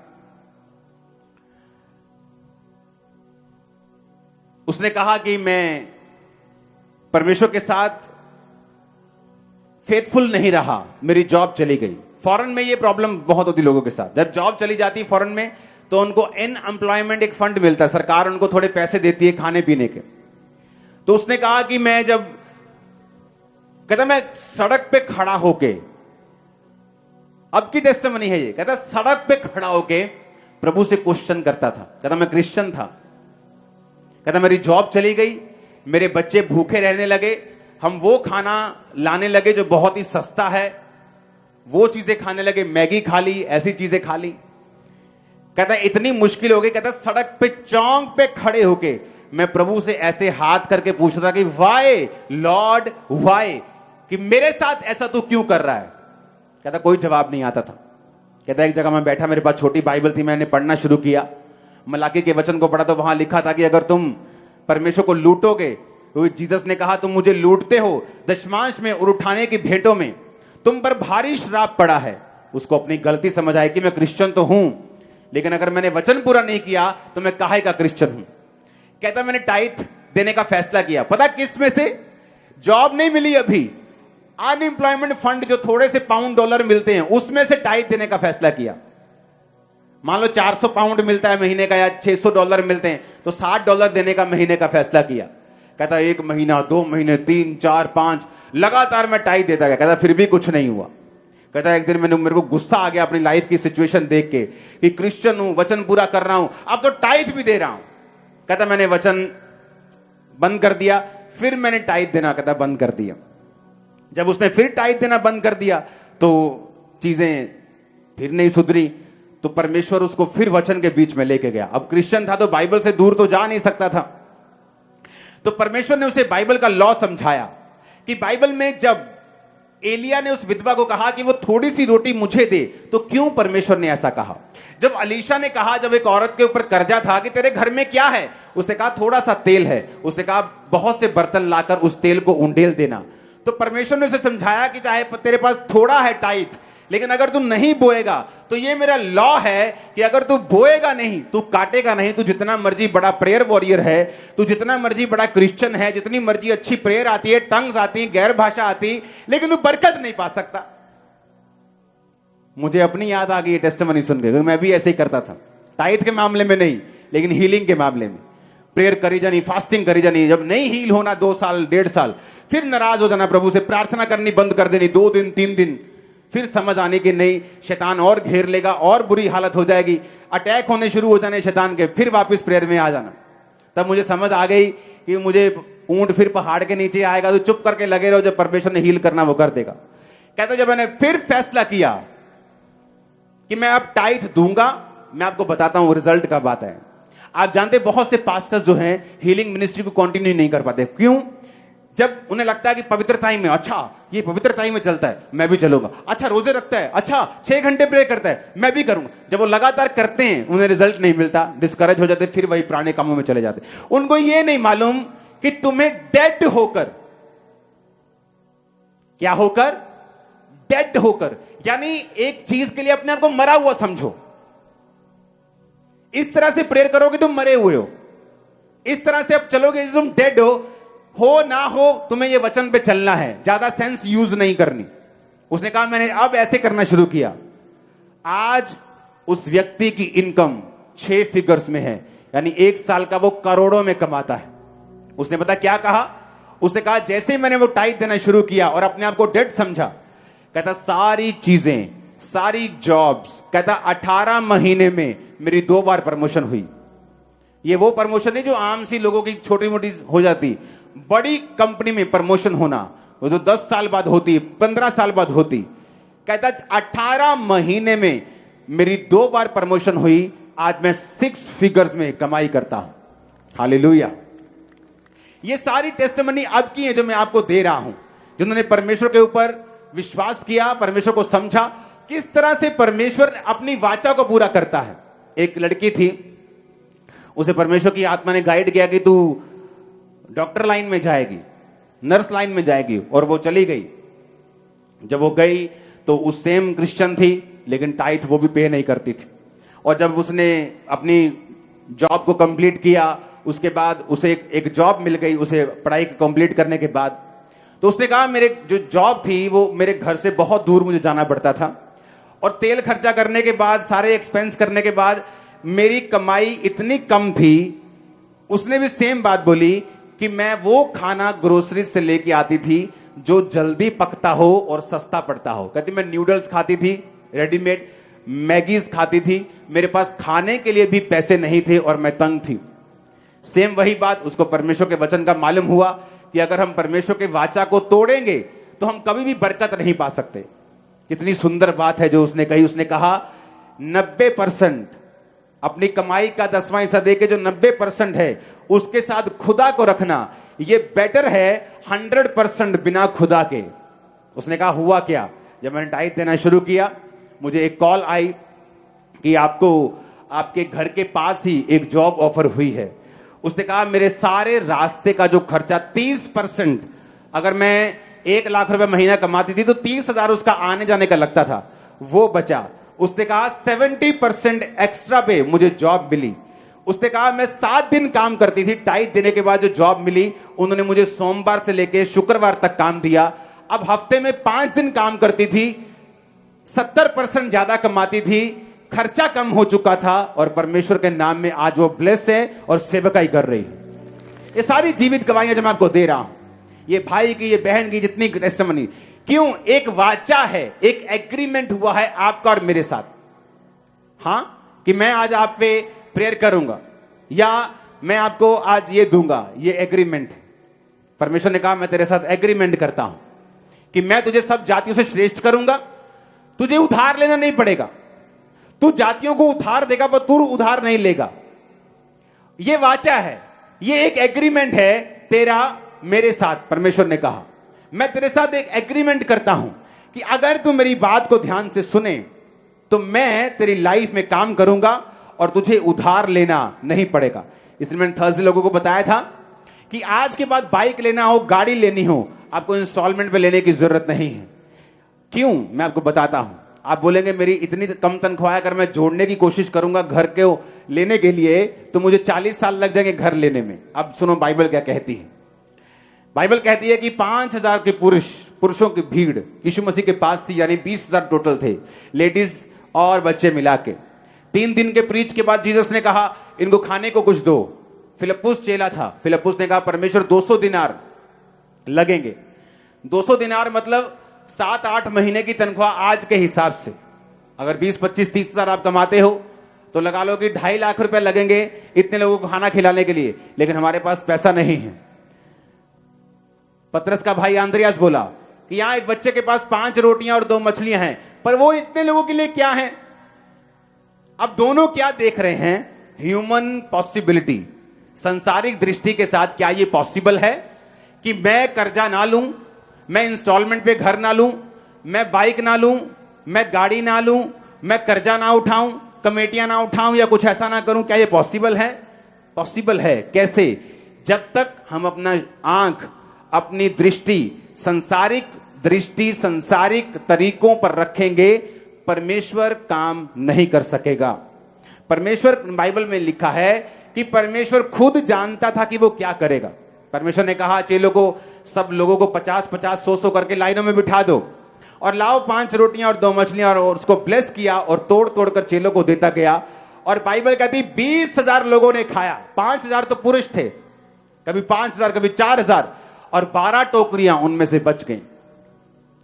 उसने कहा कि मैं परमेश्वर के साथ फेथफुल नहीं रहा, मेरी जॉब चली गई। फॉरेन में ये प्रॉब्लम बहुत होती लोगों के साथ, जब जॉब चली जाती है फॉरेन में तो उनको अनएम्प्लॉयमेंट एक फंड मिलता है, सरकार उनको थोड़े पैसे देती है खाने पीने के। तो उसने कहा कि मैं जब, कहता मैं सड़क पे खड़ा होके, अब की टेस्टिमनी है ये, कहता सड़क पे खड़ा होके प्रभु से क्वेश्चन करता था। कहता मैं क्रिश्चियन था, कहता मेरी जॉब चली गई, मेरे बच्चे भूखे रहने लगे, हम वो खाना लाने लगे जो बहुत ही सस्ता है, वो चीजें खाने लगे, मैगी खा ली, ऐसी चीजें खा ली। कहता इतनी मुश्किल हो गई, कहता सड़क पे चौंक पे खड़े होके मैं प्रभु से ऐसे हाथ करके पूछता था कि वाई लॉर्ड वाई, कि मेरे साथ ऐसा तू क्यों कर रहा है। कहता कोई जवाब नहीं आता था। कहता एक जगह मैं बैठा, मेरे पास छोटी बाइबल थी, मैंने पढ़ना शुरू किया, मलाकी के वचन को पढ़ा तो वहां लिखा था कि अगर तुम परमेश्वर को लूटोगे, तो जीसस ने कहा तुम मुझे लूटते हो, दशमांश में और उठाने की भेंटों में तुम पर भारी श्राप पड़ा है। उसको अपनी गलती समझ आई कि मैं क्रिश्चियन तो हूं, लेकिन अगर मैंने वचन पूरा नहीं किया तो मैं काहे का क्रिश्चियन हूं। कहता मैंने टाइथ देने का फैसला किया, पता किस में से, जॉब नहीं मिली अभी, अनएम्प्लॉयमेंट फंड जो थोड़े से पाउंड डॉलर मिलते हैं उसमें से टाइथ देने का फैसला किया। मान लो 400 पाउंड मिलता है महीने का या 600 डॉलर मिलते हैं, तो $60 देने का महीने का फैसला किया। कहता 1 महीना, 2 महीने, 3, 4, 5 लगातार मैं टाइथ देता गया। कहता फिर भी कुछ नहीं हुआ। कहता एक दिन मेरे को गुस्सा आ गया अपनी लाइफ की सिचुएशन देख के कि क्रिश्चियन हूं, वचन पूरा कर रहा हूं, अब तो टाइथ भी दे रहा हूं। कहता मैंने वचन बंद कर दिया, फिर मैंने टाइथ देना कहता बंद कर दिया। जब उसने फिर टाइथ देना बंद कर दिया तो चीजें फिर नहीं सुधरी, तो परमेश्वर उसको फिर वचन के बीच में लेके गया। अब क्रिश्चियन था तो बाइबल से दूर तो जा नहीं सकता था, तो परमेश्वर ने उसे बाइबल का लॉ समझाया कि बाइबल में जब एलिया ने उस विधवा को कहा कि वो थोड़ी सी रोटी मुझे दे, तो क्यों परमेश्वर ने ऐसा कहा। जब अलीशा ने कहा, जब एक औरत के ऊपर कर्जा था, कि तेरे घर में क्या है, उसने कहा थोड़ा सा तेल है, उसने कहा बहुत से बर्तन लाकर उस तेल को उंडेल देना। तो परमेश्वर ने उसे समझाया कि चाहे तेरे पास थोड़ा है टाइथ, लेकिन अगर तू नहीं बोएगा तो ये मेरा लॉ है कि अगर तू बोएगा नहीं, तू काटेगा नहीं। तू जितना मर्जी बड़ा प्रेयर वॉरियर है, तू जितना मर्जी बड़ा क्रिश्चियन है, जितनी मर्जी अच्छी प्रेयर आती है, टंग्स आती, गैर भाषा आती, लेकिन तू बरकत नहीं पा सकता। मुझे अपनी याद आ गई टेस्टिमनी सुन के, मैं भी ऐसे ही करता था, टाइथ के मामले में नहीं लेकिन हीलिंग के मामले में। प्रेयर करी जानी, फास्टिंग करी जानी, जब नहीं हील होना 2 साल 1.5 साल, फिर नाराज हो जाना प्रभु से, प्रार्थना करनी बंद कर देनी 2 दिन 3 दिन, फिर समझ आने की नहीं, शैतान और घेर लेगा और बुरी हालत हो जाएगी, अटैक होने शुरू हो जाने शैतान के, फिर वापस प्रेयर में आ जाना। तब मुझे समझ आ गई कि मुझे ऊंट फिर पहाड़ के नीचे आएगा, तो चुप करके लगे रहो, जब परमेश्वर ने हील करना वो कर देगा। कहते जब मैंने फिर फैसला किया कि मैं अब टाइथ दूंगा, मैं आपको बताता हूं रिजल्ट का बात है। आप जानते बहुत से पास्टर्स जो हैं हीलिंग मिनिस्ट्री को कंटिन्यू नहीं कर पाते। क्यों? जब उन्हें लगता है कि पवित्र टाइम में, अच्छा ये पवित्र टाइम में चलता है, मैं भी चलूंगा, अच्छा रोजे रखता है, अच्छा 6 घंटे प्रे करता है, मैं भी करूंगा। जब वो लगातार करते हैं उन्हें रिजल्ट नहीं मिलता, डिस्करेज हो जाते, फिर वही पुराने कामों में चले जाते। उनको ये नहीं मालूम कि तुम्हें डेड होकर, क्या होकर, डेड होकर, यानी एक चीज के लिए अपने आप को मरा हुआ समझो। इस तरह से प्रेयर करोगे तुम मरे हुए हो, इस तरह से अब चलोगे तुम डेड हो ना हो, तुम्हें यह वचन पे चलना है, ज्यादा सेंस यूज नहीं करनी। उसने कहा मैंने अब ऐसे करना शुरू किया। आज उस व्यक्ति की इनकम 6 फिगर्स में है, यानी 1 साल का वो करोड़ों में कमाता है। उसने पता क्या कहा, उसने कहा जैसे ही मैंने वो टाइथ देना शुरू किया और अपने आप को डेड समझा, कहता सारी चीजें, सारी जॉब्स, कहता 18 महीने में मेरी 2 बार प्रमोशन हुई। ये वो प्रमोशन नहीं जो आम सी लोगों की छोटी मोटी हो जाती, बड़ी कंपनी में प्रमोशन होना वो तो 10 साल बाद होती, 15 साल बाद होती। कहता 18 महीने में मेरी 2 बार प्रमोशन हुई, आज मैं 6 फिगर्स में कमाई करता हूं। हालेलुया। ये सारी टेस्टिमनी अब की है जो मैं आपको दे रहा हूं, जिन्होंने परमेश्वर के ऊपर विश्वास किया, परमेश्वर को समझा, किस तरह से परमेश्वर अपनी वाचा को पूरा करता है। एक लड़की थी, उसे परमेश्वर की आत्मा ने गाइड किया कि तू डॉक्टर लाइन में जाएगी, नर्स लाइन में जाएगी, और वो चली गई। जब वो गई तो उस सेम क्रिश्चियन थी, लेकिन टाइथ वो भी पे नहीं करती थी। और जब उसने अपनी जॉब को कंप्लीट किया, उसके बाद उसे एक जॉब मिल गई, उसे पढ़ाई कंप्लीट करने के बाद। तो उसने कहा मेरे जो जॉब थी वो मेरे घर से बहुत दूर मुझे जाना पड़ता था, और तेल खर्चा करने के बाद, सारे एक्सपेंस करने के बाद मेरी कमाई इतनी कम थी। उसने भी सेम बात बोली कि मैं वो खाना ग्रोसरी से लेके आती थी जो जल्दी पकता हो और सस्ता पड़ता हो। कहती मैं न्यूडल्स खाती थी, रेडीमेड मैगीज खाती थी, मेरे पास खाने के लिए भी पैसे नहीं थे और मैं तंग थी। सेम वही बात उसको परमेश्वर के वचन का मालूम हुआ कि अगर हम परमेश्वर के वाचा को तोड़ेंगे तो हम कभी भी बरकत नहीं पा सकते। कितनी सुंदर बात है जो उसने कही। उसने कहा 90% अपनी कमाई का 10वां हिस्सा देके जो 90% है उसके साथ खुदा को रखना, ये बेटर है 100% बिना खुदा के। उसने कहा हुआ क्या, जब मैंने टाइट देना शुरू किया, मुझे एक कॉल आई कि आपको आपके घर के पास ही एक जॉब ऑफर हुई है। उसने कहा मेरे सारे रास्ते का जो खर्चा 30%, अगर मैं 1 लाख रुपए महीना कमाती थी तो 30,000 उसका आने जाने का लगता था, वो बचा। उसने कहा 70% एक्स्ट्रा पे मुझे जॉब मिली। उसने कहा मैं 7 दिन काम करती थी, टाइट देने के बाद जो जॉब मिली उन्होंने मुझे सोमवार से लेकर शुक्रवार तक काम दिया। अब हफ्ते में 5 दिन काम करती थी, 70% ज्यादा कमाती थी, खर्चा कम हो चुका था, और परमेश्वर के नाम में आज वो ब्लेस है और सेवकाई कर रही है। ये सारी जीवित गवाहियां जो मैं आपको दे रहा हूं, ये भाई की, ये बहन की जितनी टेस्टिमनी, क्यों? एक वाचा है, एक एग्रीमेंट हुआ है आपका और मेरे साथ। हां, कि मैं आज आप पे प्रेयर करूंगा या मैं आपको आज ये दूंगा, ये एग्रीमेंट। परमेश्वर ने कहा मैं तेरे साथ एग्रीमेंट करता हूं कि मैं तुझे सब जातियों से श्रेष्ठ करूंगा, तुझे उधार लेना नहीं पड़ेगा, तू जातियों को उधार देगा पर तू उधार नहीं लेगा। ये वाचा है, ये एक एग्रीमेंट है तेरा मेरे साथ। परमेश्वर ने कहा मैं तेरे साथ एक एग्रीमेंट करता हूं कि अगर तू मेरी बात को ध्यान से सुने तो मैं तेरी लाइफ में काम करूंगा और तुझे उधार लेना नहीं पड़ेगा। इसलिए मैंने थर्सडे लोगों को बताया था कि आज के बाद बाइक लेना हो, गाड़ी लेनी हो, आपको इंस्टॉलमेंट पे लेने की जरूरत नहीं है। क्यों? मैं आपको बताता हूं। आप बोलेंगे मेरी इतनी कम तनख्वाह है, अगर मैं जोड़ने की कोशिश करूंगा घर के लेने के लिए तो मुझे 40 साल लग जाएंगे घर लेने में। अब सुनो बाइबल क्या कहती है। बाइबल कहती है कि 5,000 के पुरुषों की भीड़ यीशु मसीह के पास थी, यानी 20,000 टोटल थे, लेडीज और बच्चे मिला के। 3 दिन के प्रीच के बाद जीसस ने कहा इनको खाने को कुछ दो। फिलिप्पुस चेला था, फिलिप्पुस ने कहा परमेश्वर 200 दिनार लगेंगे। 200 दिनार मतलब 7-8 महीने की तनख्वाह आज के हिसाब से। अगर 20, 25, 30 हजार आप कमाते हो तो लगा लो कि 2.5 लाख रुपए लगेंगे इतने लोगों को खाना खिलाने के लिए, लेकिन हमारे पास पैसा नहीं है। पतरस का भाई आंद्रियास बोला कि यहां एक बच्चे के पास 5 रोटियां और 2 मछलियां हैं, पर वो इतने लोगों के लिए क्या है? अब दोनों क्या देख रहे हैं? ह्यूमन पॉसिबिलिटी, संसारिक दृष्टि के साथ क्या ये पॉसिबल है कि मैं कर्जा ना लूं, मैं इंस्टॉलमेंट पे घर ना लूं, मैं बाइक ना लूं, मैं गाड़ी ना लूं, मैं कर्जा ना उठाऊं, कमेटियां ना उठाऊं या कुछ ऐसा ना करूं? क्या ये पॉसिबल है? पॉसिबल है। कैसे? जब तक हम अपना आंख, अपनी दृष्टि, संसारिक तरीकों पर रखेंगे, परमेश्वर काम नहीं कर सकेगा। परमेश्वर, बाइबल में लिखा है कि परमेश्वर खुद जानता था कि वो क्या करेगा। परमेश्वर ने कहा चेलों को, सब लोगों को 50-50, 100-100 करके लाइनों में बिठा दो और लाओ 5 रोटियां और 2 मछलियां, और उसको ब्लेस किया और तोड़ तोड़ कर चेलों को देता गया। और बाइबल कहती 20,000 लोगों ने खाया। 5,000 तो पुरुष थे, कभी 5,000 कभी 4,000, और 12 टोकरियां उनमें से बच गई।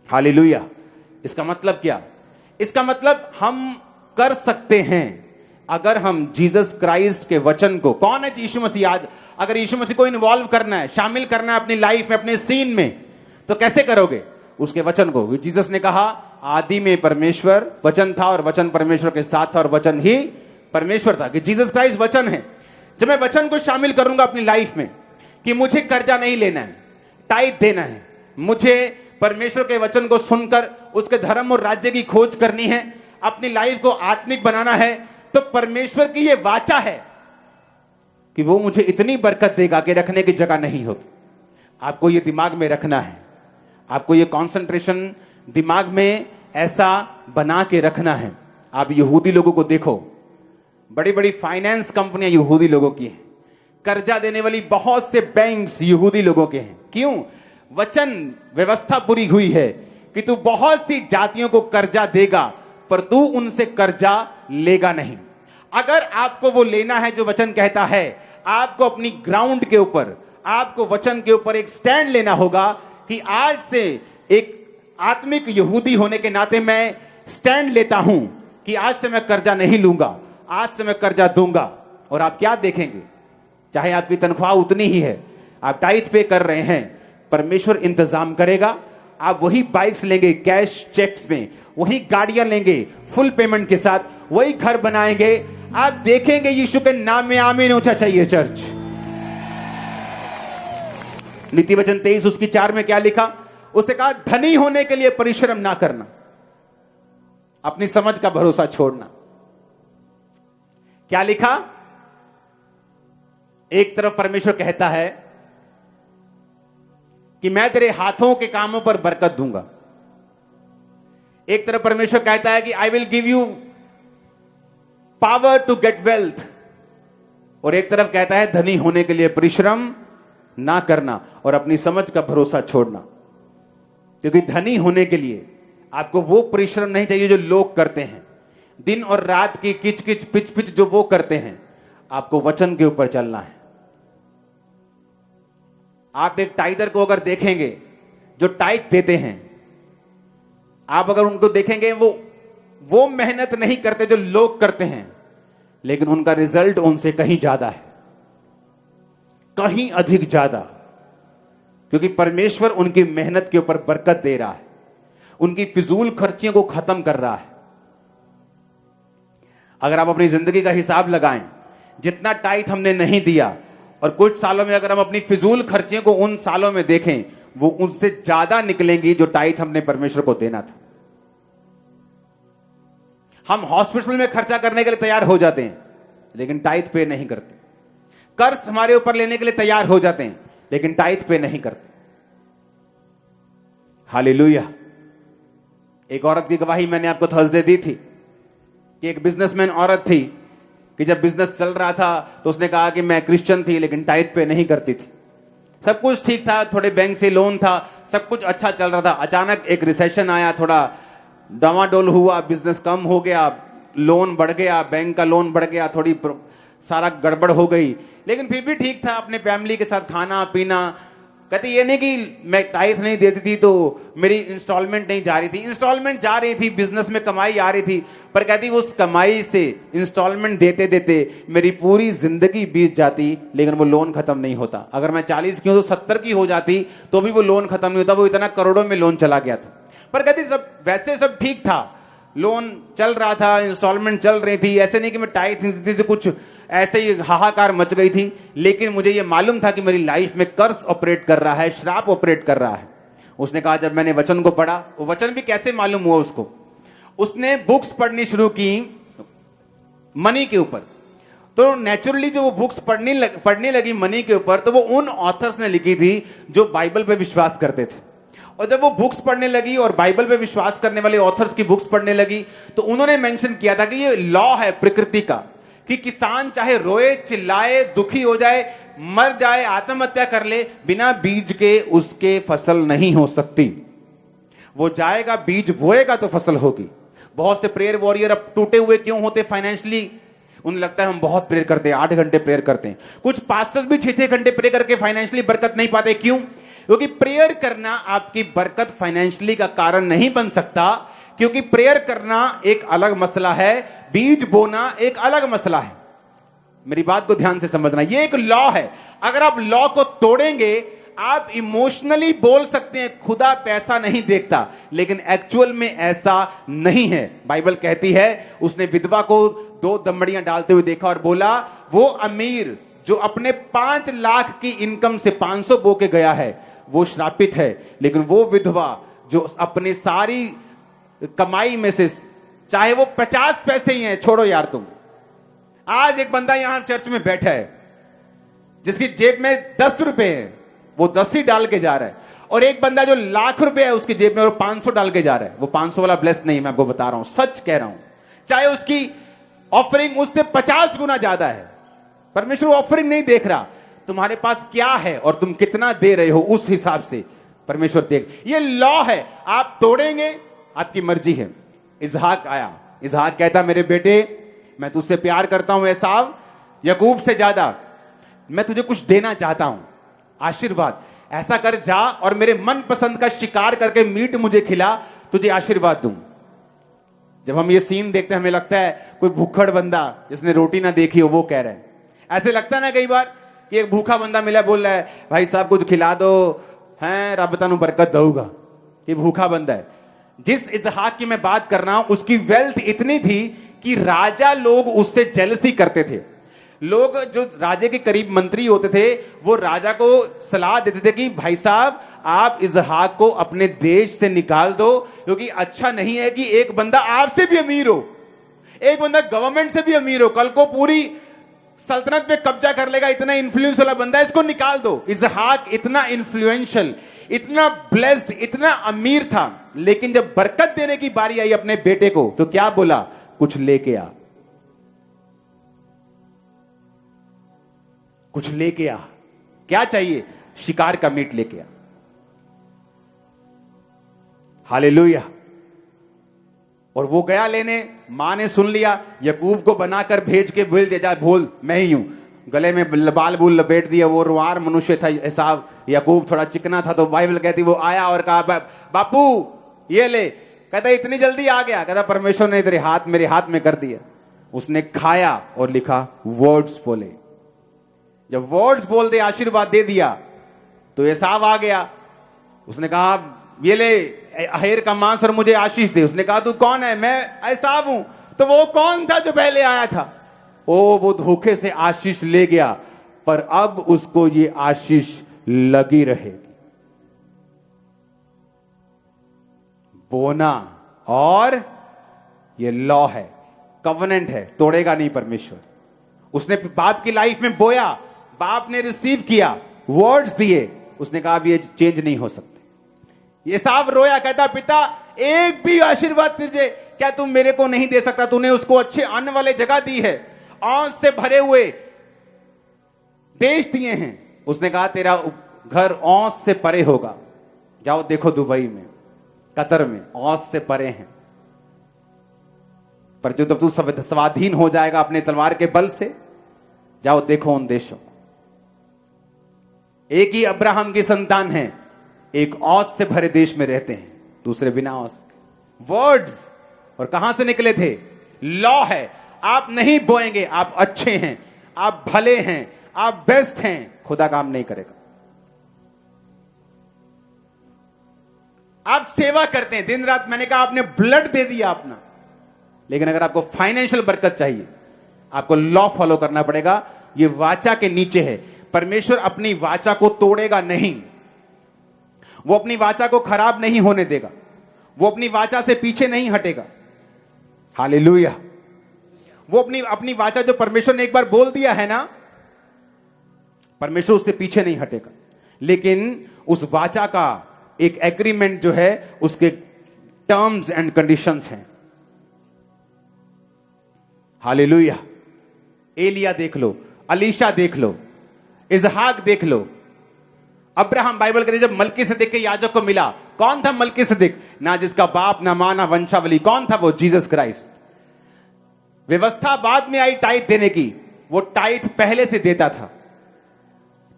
हालेलुया। इसका मतलब क्या? इसका मतलब हम कर सकते हैं, अगर हम जीसस क्राइस्ट के वचन को, कौन है यीशु मसीह, आज अगर यीशु मसीह को इन्वॉल्व करना है, शामिल करना है अपनी लाइफ में, अपने सीन में, तो कैसे करोगे? उसके वचन को। जीसस ने कहा आदि में परमेश्वर वचन था और वचन परमेश्वर के साथ था और वचन ही परमेश्वर था, कि जीसस क्राइस्ट वचन है। जब मैं वचन को शामिल करूंगा अपनी लाइफ में कि मुझे कर्जा नहीं लेना है, टाइट देना है, मुझे परमेश्वर के वचन को सुनकर उसके धर्म और राज्य की खोज करनी है, अपनी लाइफ को आत्मिक बनाना है, तो परमेश्वर की यह वाचा है कि वो मुझे इतनी बरकत देगा कि रखने की जगह नहीं होगी। आपको ये दिमाग में रखना है, आपको ये कंसंट्रेशन दिमाग में ऐसा बना के रखना है। आप यहूदी लोगों को देखो, बड़ी बड़ी फाइनेंस कंपनियां यहूदी लोगों की हैं, कर्जा देने वाली बहुत से बैंक्स यहूदी लोगों के हैं। क्यों? वचन व्यवस्था पूरी हुई है कि तू बहुत सी जातियों को कर्जा देगा, पर तू उनसे कर्जा लेगा नहीं। अगर आपको वो लेना है जो वचन कहता है, आपको अपनी ग्राउंड के ऊपर, आपको वचन के ऊपर एक स्टैंड लेना होगा कि आज से एक आत्मिक यहूदी होने के नाते मैं स्टैंड लेता हूं कि आज से मैं कर्जा नहीं लूंगा, आज से मैं कर्जा दूंगा। और आप क्या देखेंगे, चाहे आपकी तनख्वाह उतनी ही है, आप टाइट पे कर रहे हैं, परमेश्वर इंतजाम करेगा। आप वही बाइक्स लेंगे कैश चेक्स में, वही गाड़ियां लेंगे फुल पेमेंट के साथ, वही घर बनाएंगे। आप देखेंगे यीशु के नाम में आमीन ऊंचा चाहिए चर्च। नीति वचन 23 उसकी 4 में क्या लिखा? उसने कहा धनी होने के लिए परिश्रम ना करना, अपनी समझ का भरोसा छोड़ना। क्या लिखा? एक तरफ परमेश्वर कहता है कि मैं तेरे हाथों के कामों पर बरकत दूंगा, एक तरफ परमेश्वर कहता है कि I will give you power to get wealth, और एक तरफ कहता है धनी होने के लिए परिश्रम ना करना और अपनी समझ का भरोसा छोड़ना। क्योंकि धनी होने के लिए आपको वो परिश्रम नहीं चाहिए जो लोग करते हैं, दिन और रात की किच किच पिच पिच जो वो करते हैं। आपको वचन के ऊपर चलना है। आप एक टाइगर को अगर देखेंगे जो टाइट देते हैं, आप अगर उनको देखेंगे वो मेहनत नहीं करते जो लोग करते हैं, लेकिन उनका रिजल्ट उनसे कहीं ज्यादा है, कहीं अधिक ज्यादा, क्योंकि परमेश्वर उनकी मेहनत के ऊपर बरकत दे रहा है, उनकी फिजूल खर्चियों को खत्म कर रहा है। अगर आप अपनी जिंदगी का हिसाब लगाएं, जितना टाइट हमने नहीं दिया, और कुछ सालों में अगर हम अपनी फिजूल खर्चियों को उन सालों में देखें, वो उनसे ज्यादा निकलेंगी जो टाइट हमने परमेश्वर को देना था। हम हॉस्पिटल में खर्चा करने के लिए तैयार हो जाते हैं, लेकिन टाइट पे नहीं करते। कर्ज हमारे ऊपर लेने के लिए तैयार हो जाते हैं, लेकिन टाइट पे नहीं करते। हालेलुया। एक औरत की गवाही मैंने आपको थर्सडे दी थी कि एक बिजनेसमैन औरत थी कि जब बिजनेस चल रहा था तो उसने कहा कि मैं क्रिश्चियन थी लेकिन टाइट पे नहीं करती थी। सब कुछ ठीक था, थोड़े बैंक से लोन था, सब कुछ अच्छा चल रहा था। अचानक एक रिसेशन आया, थोड़ा डामाडोल हुआ, बिजनेस कम हो गया, लोन बढ़ गया, बैंक का लोन बढ़ गया, थोड़ी सारा गड़बड़ हो गई, लेकिन फिर भी ठीक था। अपने फैमिली के साथ खाना पीना, कहते ये नहीं कि मैं टैक्स नहीं देती थी तो मेरी इंस्टॉलमेंट नहीं जा रही थी, इंस्टॉलमेंट जा रही थी, बिजनेस में कमाई आ रही थी, पर कहती उस कमाई से इंस्टॉलमेंट देते देते मेरी पूरी जिंदगी बीत जाती, लेकिन वो लोन खत्म नहीं होता। अगर मैं 40 की हूं तो 70 की हो जाती तो भी वो लोन खत्म नहीं होता। वो इतना करोड़ों में लोन चला गया था। पर कहती सब वैसे सब ठीक था, लोन चल रहा था, इंस्टॉलमेंट चल रही थी, ऐसे नहीं कि मैं टाइट नहीं देती थी, कुछ ऐसे ही हाहाकार मच गई थी। लेकिन मुझे ये मालूम था कि मेरी लाइफ में कर्ज ऑपरेट कर रहा है, श्राप ऑपरेट कर रहा है। उसने कहा जब मैंने वचन को पढ़ा, वो वचन भी कैसे मालूम हुआ उसको, उसने बुक्स पढ़नी शुरू की मनी के ऊपर। तो नेचुरली जो वो बुक्स पढ़ने लगी मनी के ऊपर, तो वो उन ऑथर्स ने लिखी थी जो बाइबल पे विश्वास करते थे। और जब वो बुक्स पढ़ने लगी और बाइबल पे विश्वास करने वाले ऑथर्स की बुक्स पढ़ने लगी, तो उन्होंने मेंशन किया था कि ये लॉ है प्रकृति का कि किसान चाहे रोए चिल्लाए, दुखी हो जाए, मर जाए, आत्महत्या कर ले, बिना बीज के उसके फसल नहीं हो सकती। वो जाएगा, बीज बोएगा तो फसल होगी। बहुत से प्रेयर वॉरियर अब टूटे हुए क्यों होते फाइनेंशियली? उन्हें लगता है हम बहुत प्रेयर करते हैं, 8 घंटे प्रेयर करते हैं। कुछ पास्टर्स भी 6-6 घंटे प्रेयर करके फाइनेंशियली बरकत नहीं पाते। क्यों? क्योंकि प्रेयर करना आपकी बरकत फाइनेंशियली का कारण नहीं बन सकता। क्योंकि प्रेयर करना एक अलग मसला है, बीज बोना एक अलग मसला है। मेरी बात को ध्यान से समझना, ये एक लॉ है। अगर आप लॉ को तोड़ेंगे, आप इमोशनली बोल सकते हैं खुदा पैसा नहीं देखता, लेकिन एक्चुअल में ऐसा नहीं है। बाइबल कहती है उसने विधवा को 2 दमड़ियां डालते हुए देखा और बोला, वो अमीर जो अपने 5 लाख की इनकम से 500 बो के गया है वो श्रापित है, लेकिन वो विधवा जो अपने सारी कमाई में से, चाहे वो 50 पैसे ही हैं, छोड़ो यार तुम। आज एक बंदा यहां चर्च में बैठा है जिसकी जेब में 10 रुपए है, वो 10 ही डाल के जा रहा है, और एक बंदा जो लाख रुपए है उसकी जेब में, वो 500 डाल के जा रहा है। वो 500 वाला ब्लेस नहीं, मैं आपको बता रहा हूं, सच कह रहा हूं। चाहे उसकी ऑफरिंग उससे 50 गुना ज्यादा है, परमेश्वर ऑफरिंग नहीं देख रहा, तुम्हारे पास क्या है और तुम कितना दे रहे हो, उस हिसाब से परमेश्वर देख। ये लॉ है, आप तोड़ेंगे, आपकी मर्जी है। इसहाक आया, इसहाक कहता, मेरे बेटे मैं तुझसे प्यार करता हूं एसाव, याकूब से ज्यादा, मैं तुझे कुछ देना चाहता हूं, आशीर्वाद। ऐसा कर, जा और मेरे मन पसंद का शिकार करके मीट मुझे खिला, तुझे आशीर्वाद दूं। जब हम ये सीन देखते हैं हमें लगता है कोई भूखड़ बंदा जिसने रोटी ना देखी हो वो कह रहा है। ऐसे लगता है ना कई बार कि एक भूखा बंदा मिला, बोल रहा है भाई साहब कुछ खिला दो, हैं रब तनु बरकत दूंगा। ये भूखा बंदा है। जिस इसहाक की मैं बात कर रहा हूं, उसकी वेल्थ इतनी थी कि राजा लोग उससे जेलसी करते थे। लोग जो राजे के करीब मंत्री होते थे, वो राजा को सलाह देते थे कि भाई साहब आप इसहाक को अपने देश से निकाल दो, क्योंकि अच्छा नहीं है कि एक बंदा आपसे भी अमीर हो, एक बंदा गवर्नमेंट से भी अमीर हो, कल को पूरी सल्तनत पे कब्जा कर लेगा, इतना इन्फ्लुएंस वाला बंदा है, इसको निकाल दो। इसहाक इतना इन्फ्लुएंशियल, इतना ब्लेस्ड, इतना अमीर था, लेकिन जब बरकत देने की बारी आई अपने बेटे को, तो क्या बोला, कुछ लेके आ, कुछ लेके आ। क्या चाहिए, शिकार का मीट लेके आ। हालेलुया। और वो गया लेने, मां ने सुन लिया, याकूब को बनाकर भेज के बोल दिया, जा बोल मैं ही हूं। गले में बाल बूल लपेट दिया। वो रुआर मनुष्य था एसाव, याकूब थोड़ा चिकना था, तो बाइबल कहती वो आया और कहा, बापू ये ले। कहता इतनी जल्दी आ गया? कहता परमेश्वर ने तेरे हाथ मेरे हाथ में कर दिया। उसने खाया और लिखा वर्ड्स बोले। जब वर्ड्स बोल दे, आशीर्वाद दे दिया, तो एसाव आ गया। उसने कहा ये ले अहेर का मांस और मुझे आशीष दे। उसने कहा तू कौन है? मैं एसाव हूं। तो वो कौन था जो पहले आया था? वो धोखे से आशीष ले गया, पर अब उसको ये आशीष लगी रहेगी। बोना, और ये लॉ है, कवनेंट है, तोड़ेगा नहीं परमेश्वर। उसने बाप की लाइफ में बोया, बाप ने रिसीव किया, वर्ड्स दिए, उसने कहा अब ये चेंज नहीं हो सकते। ये साफ रोया, कहता पिता एक भी आशीर्वाद तुझे, क्या तुम मेरे को नहीं दे सकता? तूने उसको अच्छे अन्न वाले जगह दी है, औंस से भरे हुए देश दिए हैं। उसने कहा तेरा घर औंस से परे होगा। जाओ देखो दुबई में, कतर में औंस से परे हैं। पर जो तब तू स्वाधीन हो जाएगा अपने तलवार के बल से, जाओ देखो उन देशों को। एक ही अब्राहम की संतान है, एक औस से भरे देश में रहते हैं, दूसरे बिना औस के। वर्ड्स, और कहां से निकले थे? लॉ है। आप नहीं बोएंगे, आप अच्छे हैं, आप भले हैं, आप बेस्ट हैं, खुदा काम नहीं करेगा। आप सेवा करते हैं दिन रात, मैंने कहा आपने ब्लड दे दिया अपना, लेकिन अगर आपको फाइनेंशियल बरकत चाहिए, आपको लॉ फॉलो करना पड़ेगा। ये वाचा के नीचे है। परमेश्वर अपनी वाचा को तोड़ेगा नहीं, वो अपनी वाचा को खराब नहीं होने देगा, वो अपनी वाचा से पीछे नहीं हटेगा। हालेलुया। वो अपनी वाचा जो परमेश्वर ने एक बार बोल दिया है ना, परमेश्वर उससे पीछे नहीं हटेगा। लेकिन उस वाचा का एक एग्रीमेंट जो है, उसके टर्म्स एंड कंडीशंस हैं। हालेलुया। एलिया देख लो, अलीशा देख लो, इसहाक देख लो, अब्राहम। बाइबल कहते जब मलकीसेदेक के याजक को मिला, कौन था मलकीसेदेक? ना जिसका बाप ना मां ना वंशावली। कौन था वो? Jesus Christ. व्यवस्था बाद में आई टाइट देने की, वो टाइट पहले से देता था।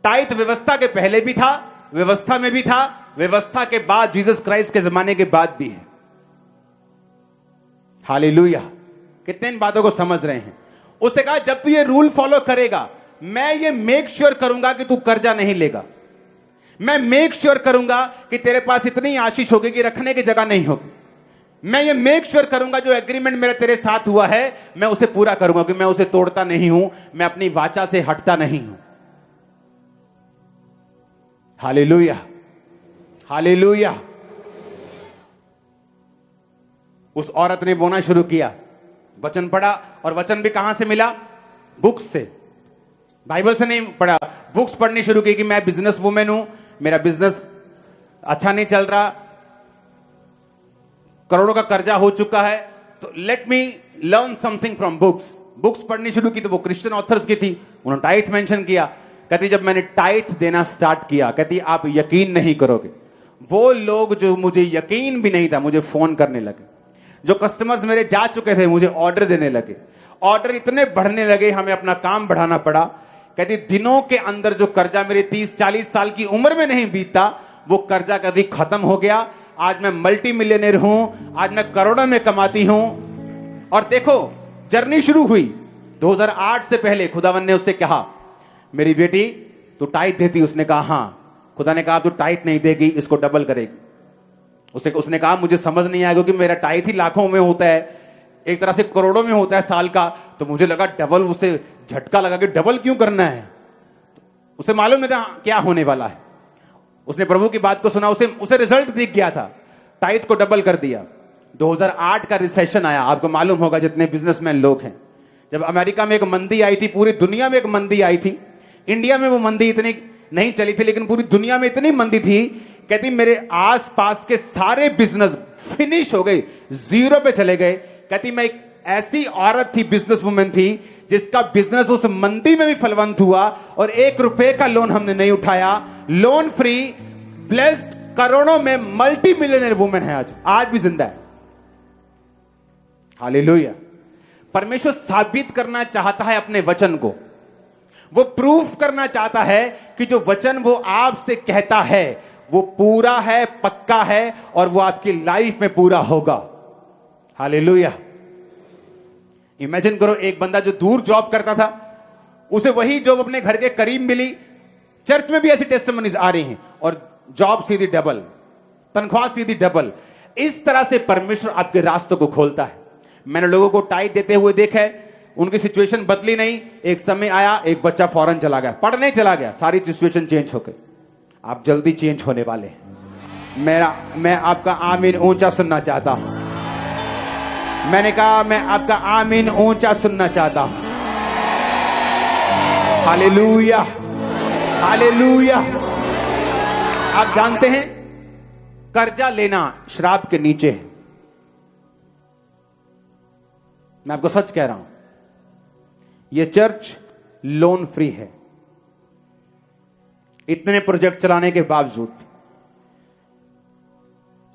टाइट व्यवस्था के पहले भी था, व्यवस्था में भी था, व्यवस्था के बाद जीसस क्राइस्ट के जमाने के बाद भी है। हालेलुया। कितने इन बातों को समझ रहे हैं? उसने कहा जब तू ये रूल फॉलो करेगा, मैं ये मेक श्योर करूंगा कि तू कर्जा नहीं लेगा। मैं मेक श्योर करूंगा कि तेरे पास इतनी आशीष होगी कि रखने की जगह नहीं होगी। मैं ये मेक श्योर करूंगा जो एग्रीमेंट मेरा तेरे साथ हुआ है मैं उसे पूरा करूंगा, कि मैं उसे तोड़ता नहीं हूं, मैं अपनी वाचा से हटता नहीं हूं। Hallelujah, hallelujah. उस औरत ने बोना शुरू किया, वचन पढ़ा, और वचन भी कहां से मिला? बुक्स से, बाइबल से नहीं पढ़ा। बुक्स पढ़नी शुरू की कि मैं बिजनेस वुमेन हूं, मेरा बिजनेस अच्छा नहीं चल रहा, करोड़ों का कर्जा हो चुका है, तो let me learn something from books. Books पढ़नी शुरू की तो वो क्रिश्चियन ऑथर्स की थी, उन्होंने टाइथ मेंशन किया। कहती जब मैंने टाइथ देना स्टार्ट किया, कहती आप यकीन नहीं करोगे, वो लोग जो मुझे यकीन भी नहीं था मुझे फोन करने लगे। जो कस्टमर्स मेरे जा चुके थे मुझे ऑर्डर देने लगे, ऑर्डर इतने बढ़ने लगे, हमें अपना काम बढ़ाना पड़ा। कहती दिनों के अंदर जो कर्जा मेरे 30-40 साल की उम्र में नहीं बीतता, वो कर्जा कभी खत्म हो गया। आज मैं मल्टी मिलियनर हूं, आज मैं करोड़ों में कमाती हूं। और देखो जर्नी शुरू हुई 2008 से पहले। खुदावन ने उससे कहा मेरी बेटी तू टाइथ देती? उसने कहा हां। खुदा ने कहा तू टाइथ नहीं देगी, इसको डबल करेगी। उसने कहा मुझे समझ नहीं आया, क्योंकि मेरा टाइथ ही लाखों में होता है, एक तरह से करोड़ों में होता है साल का, तो मुझे लगा डबल, उसे झटका लगा कि डबल क्यों करना है। उसे मालूम नहीं था क्या होने वाला है। उसने प्रभु की बात को सुना, उसे रिजल्ट दिख गया था, टाइथ को डबल कर दिया। 2008 का रिसेशन आया, आपको मालूम होगा जितने बिजनेसमैन लोग हैं। जब अमेरिका में एक मंदी आई थी, पूरी दुनिया में एक मंदी आई थी, इंडिया में वो मंदी इतनी नहीं चली थी, लेकिन पूरी दुनिया में इतनी मंदी थी। कहती मेरे आसपास के सारे बिजनेस फिनिश हो गए, जीरो पे चले गए। कहती मैं एक ऐसी औरत थी, बिजनेस वुमेन थी, जिसका बिजनेस उस मंदी में भी फलवंत हुआ, और 1 रुपए का लोन हमने नहीं उठाया, लोन फ्री, ब्लेस्ड, करोड़ों में मल्टी मिलियनर वुमेन है, आज भी जिंदा है। हालेलुया। परमेश्वर साबित करना चाहता है अपने वचन को, वो प्रूफ करना चाहता है कि जो वचन वो आपसे कहता है वो पूरा है, पक्का है, और वो आपकी लाइफ में पूरा होगा। हालेलुया। इमेजिन करो एक बंदा जो दूर जॉब करता था, उसे वही जॉब अपने घर के करीब मिली। चर्च में भी ऐसी टेस्टिमनीज आ रही हैं, और जॉब सीधी डबल, तनख्वाह सीधी डबल। इस तरह से परमेश्वर आपके रास्तों को खोलता है। मैंने लोगों को टाइट देते हुए देखा है, उनकी सिचुएशन बदली नहीं। एक समय आया, एक बच्चा फॉरेन चला गया, पढ़ने चला गया, सारी सिचुएशन चेंज हो गई। आप जल्दी चेंज होने वाले हैं। मैं आपका आमीन ऊंचा सुनना चाहता हूं। मैंने कहा मैं आपका आमीन ऊंचा सुनना चाहता हूं। Hallelujah, hallelujah. आप जानते हैं कर्जा लेना श्राप के नीचे है। मैं आपको सच कह रहा हूं, यह चर्च लोन फ्री है। इतने प्रोजेक्ट चलाने के बावजूद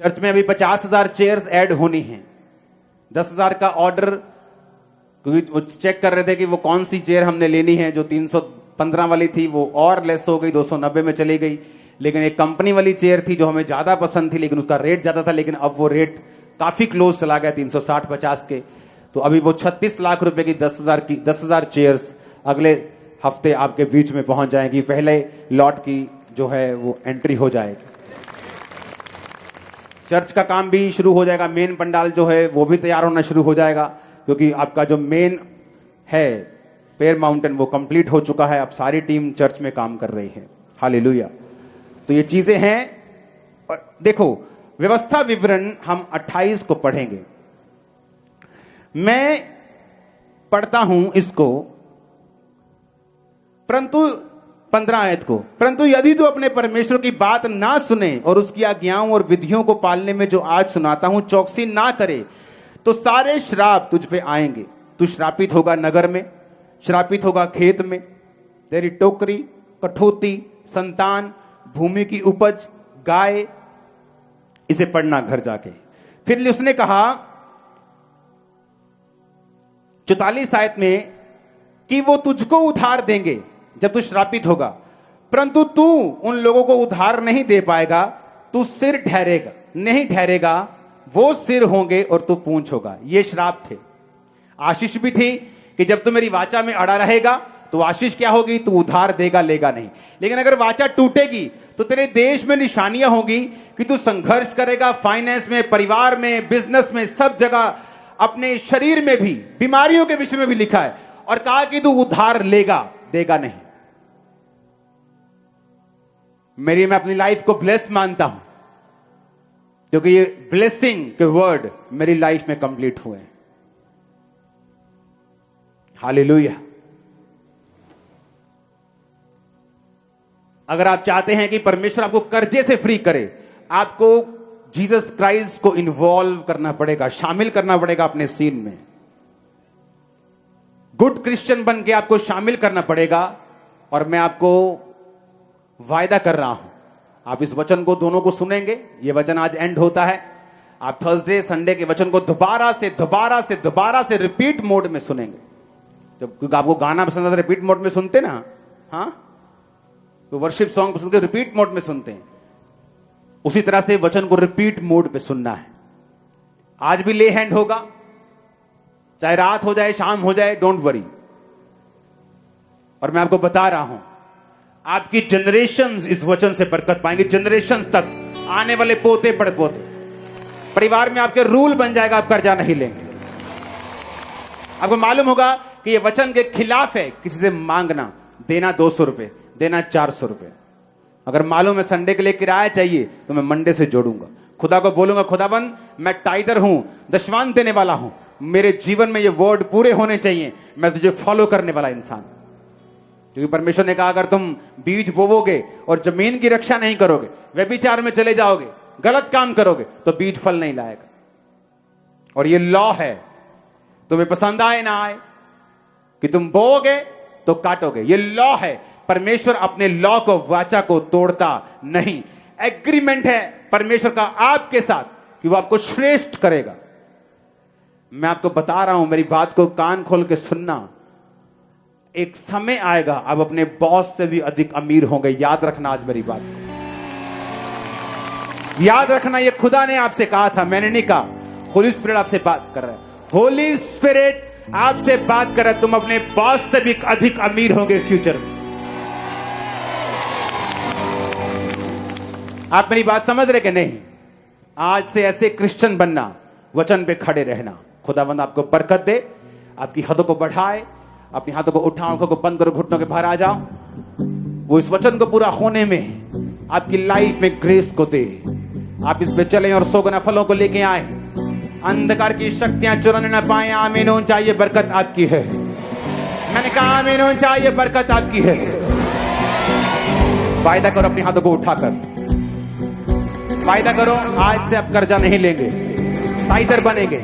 चर्च में अभी 50,000 चेयर्स ऐड होनी हैं। 10,000 का ऑर्डर, क्योंकि वो चेक कर रहे थे कि वो कौन सी चेयर हमने लेनी है। जो 315 वाली थी वो और लेस हो गई, 290 में चली गई। लेकिन एक कंपनी वाली चेयर थी जो हमें ज्यादा पसंद थी, लेकिन उसका रेट ज्यादा था, लेकिन अब वो रेट काफी क्लोज चला गया 360-50 के। तो अभी वो 36 लाख रुपए की 10,000 चेयर्स अगले हफ्ते आपके बीच में पहुंच जाएगी। पहले लॉट की जो है वो एंट्री हो जाएगी। चर्च का काम भी शुरू हो जाएगा, मेन पंडाल जो है वो भी तैयार होना शुरू हो जाएगा, क्योंकि आपका जो मेन है पेयर माउंटेन वो कंप्लीट हो चुका है। अब सारी टीम चर्च में काम कर रही है। हालेलुया। तो ये चीजें हैं। और देखो व्यवस्था विवरण हम 28 को पढ़ेंगे। मैं पढ़ता हूं इसको, परंतु 15 आयत को, परंतु यदि तू अपने परमेश्वर की बात ना सुने और उसकी आज्ञाओं और विधियों को पालने में जो आज सुनाता हूं चौकसी ना करे, तो सारे श्राप तुझ पे आएंगे। तू श्रापित होगा नगर में, श्रापित होगा खेत में, तेरी टोकरी, कठौती, संतान, भूमि की उपज, गाय। इसे पढ़ना घर जाके। फिर उसने कहा 44 आयत में कि वो तुझको उधार देंगे जब तू श्रापित होगा, परंतु तू उन लोगों को उधार नहीं दे पाएगा। तू सिर ठहरेगा, नहीं ठहरेगा, वो सिर होंगे और तू पूंछ होगा। ये श्राप थे। आशीष भी थी कि जब तू मेरी वाचा में अड़ा रहेगा तो आशीष क्या होगी, तू उधार देगा लेगा नहीं। लेकिन अगर वाचा टूटेगी तो तेरे देश में निशानियां होगी कि तू संघर्ष करेगा, फाइनेंस में, परिवार में, बिजनेस में, सब जगह, अपने शरीर में भी। बीमारियों के विषय में भी लिखा है और कहा कि तू उधार लेगा देगा नहीं। मैं अपनी लाइफ को ब्लेस मानता हूं क्योंकि ये ब्लेसिंग के वर्ड मेरी लाइफ में कंप्लीट हुए हैं। हालेलुया। अगर आप चाहते हैं कि परमेश्वर आपको कर्जे से फ्री करे, आपको जीसस क्राइस्ट को इन्वॉल्व करना पड़ेगा, शामिल करना पड़ेगा अपने सीन में। गुड क्रिश्चियन बन के आपको शामिल करना पड़ेगा। और मैं आपको वायदा कर रहा हूं, आप इस वचन को दोनों को सुनेंगे। यह वचन आज एंड होता है। आप थर्सडे संडे के वचन को दोबारा से रिपीट मोड में सुनेंगे। जब क्योंकि आपको गाना पसंद आता है रिपीट मोड में सुनते ना, हाँ, तो वर्शिप सॉन्ग पसंद करते रिपीट मोड में सुनते हैं। उसी तरह से वचन को रिपीट मोड पे सुनना है। आज भी ले हैंड होगा, चाहे रात हो जाए, शाम हो जाए, डोंट वरी। और मैं आपको बता रहा हूं, आपकी जनरेशंस इस वचन से बरकत पाएंगे। जनरेशंस तक, आने वाले पोते पड़पोते, परिवार में आपके रूल बन जाएगा, आप कर्जा नहीं लेंगे। आपको मालूम होगा कि यह वचन के खिलाफ है किसी से मांगना, देना 200 रुपए, देना 400 रुपए। अगर मालूम है संडे के लिए किराया चाहिए तो मैं मंडे से जोड़ूंगा। खुदा को बोलूंगा, खुदाबंद मैं टाइदर हूं, दशवान देने वाला हूं, मेरे जीवन में ये वर्ड पूरे होने चाहिए, मैं तुझे फॉलो करने वाला इंसान। क्योंकि परमेश्वर ने कहा अगर तुम बीज बोवोगे और जमीन की रक्षा नहीं करोगे, व्यभिचार में चले जाओगे, गलत काम करोगे, तो बीज फल नहीं लाएगा। और ये लॉ है, तुम्हें पसंद आए ना आए, कि तुम बोओगे तो काटोगे। ये लॉ है। परमेश्वर अपने लॉ को, वाचा को तोड़ता नहीं। एग्रीमेंट है परमेश्वर का आपके साथ कि वो आपको श्रेष्ठ करेगा। मैं आपको बता रहा हूं, मेरी बात को कान खोल के सुनना। एक समय आएगा आप अपने बॉस से भी अधिक अमीर होंगे। याद रखना आज मेरी बात को, याद रखना। ये खुदा ने आपसे कहा था, मैंने नहीं कहा। होली स्पिरिट आपसे बात कर रहा है। होली स्पिरिट आपसे बात कर रहा है। तुम अपने बॉस से भी अधिक अमीर होंगे फ्यूचर में। आप मेरी बात समझ रहे कि नहीं? आज से ऐसे क्रिश्चियन बनना, वचन पे खड़े रहना। खुदावंद आपको बरकत दे, आपकी हदों को बढ़ाए। अपनी हाथों को उठाओ, आंखों को बंद करो, घुटनों के बाहर आ जाओ। वो इस वचन को पूरा होने में आपकी लाइफ में ग्रेस को दे। आप इस पे चलें और सोगना फलों को लेके आए। अंधकार की शक्तियां चुराने ना पाए। आमीन हो चाहिए, बरकत आपकी है। मैंने कहा आमीन हो चाहिए, बरकत आपकी है। वायदा करो अपने हाथों को उठाकर, वायदा करो आज से आप कर्जा नहीं लेंगे, टाइटर बनेंगे,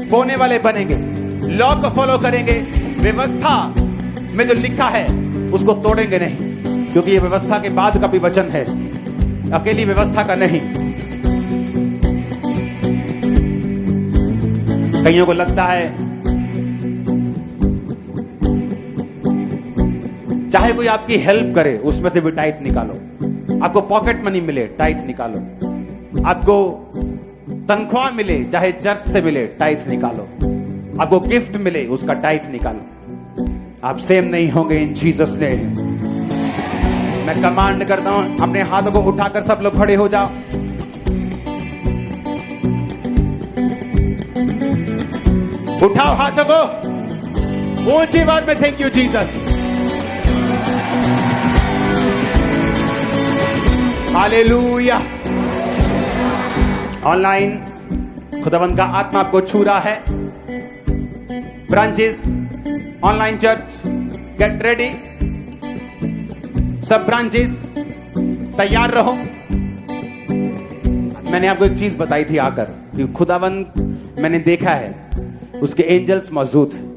बोने वाले बनेंगे, लॉ को फॉलो करेंगे। व्यवस्था में जो लिखा है उसको तोड़ेंगे नहीं, क्योंकि ये व्यवस्था के बाद का भी वचन है, अकेली व्यवस्था का नहीं। कईयों को लगता है चाहे कोई आपकी हेल्प करे उसमें से भी टाइट निकालो। आपको पॉकेट मनी मिले, टाइट निकालो। आपको तनख्वाह मिले, चाहे चर्च से मिले, टाइट निकालो। आपको गिफ्ट मिले, उसका टाइट निकालो। आप सेम नहीं होंगे इन जीसस ने। मैं कमांड करता हूं, अपने हाथों को उठाकर सब लोग खड़े हो जाओ। उठाओ हाथों को ऊंची आवाज में, thank you Jesus, hallelujah. Online खुदावंद का आत्मा आपको छू रहा है। Branches, online church, get ready. सब ब्रांचेस तैयार रहो। मैंने आपको एक चीज बताई थी आकर कि खुदावंद मैंने देखा है, उसके एंजल्स मौजूद हैं।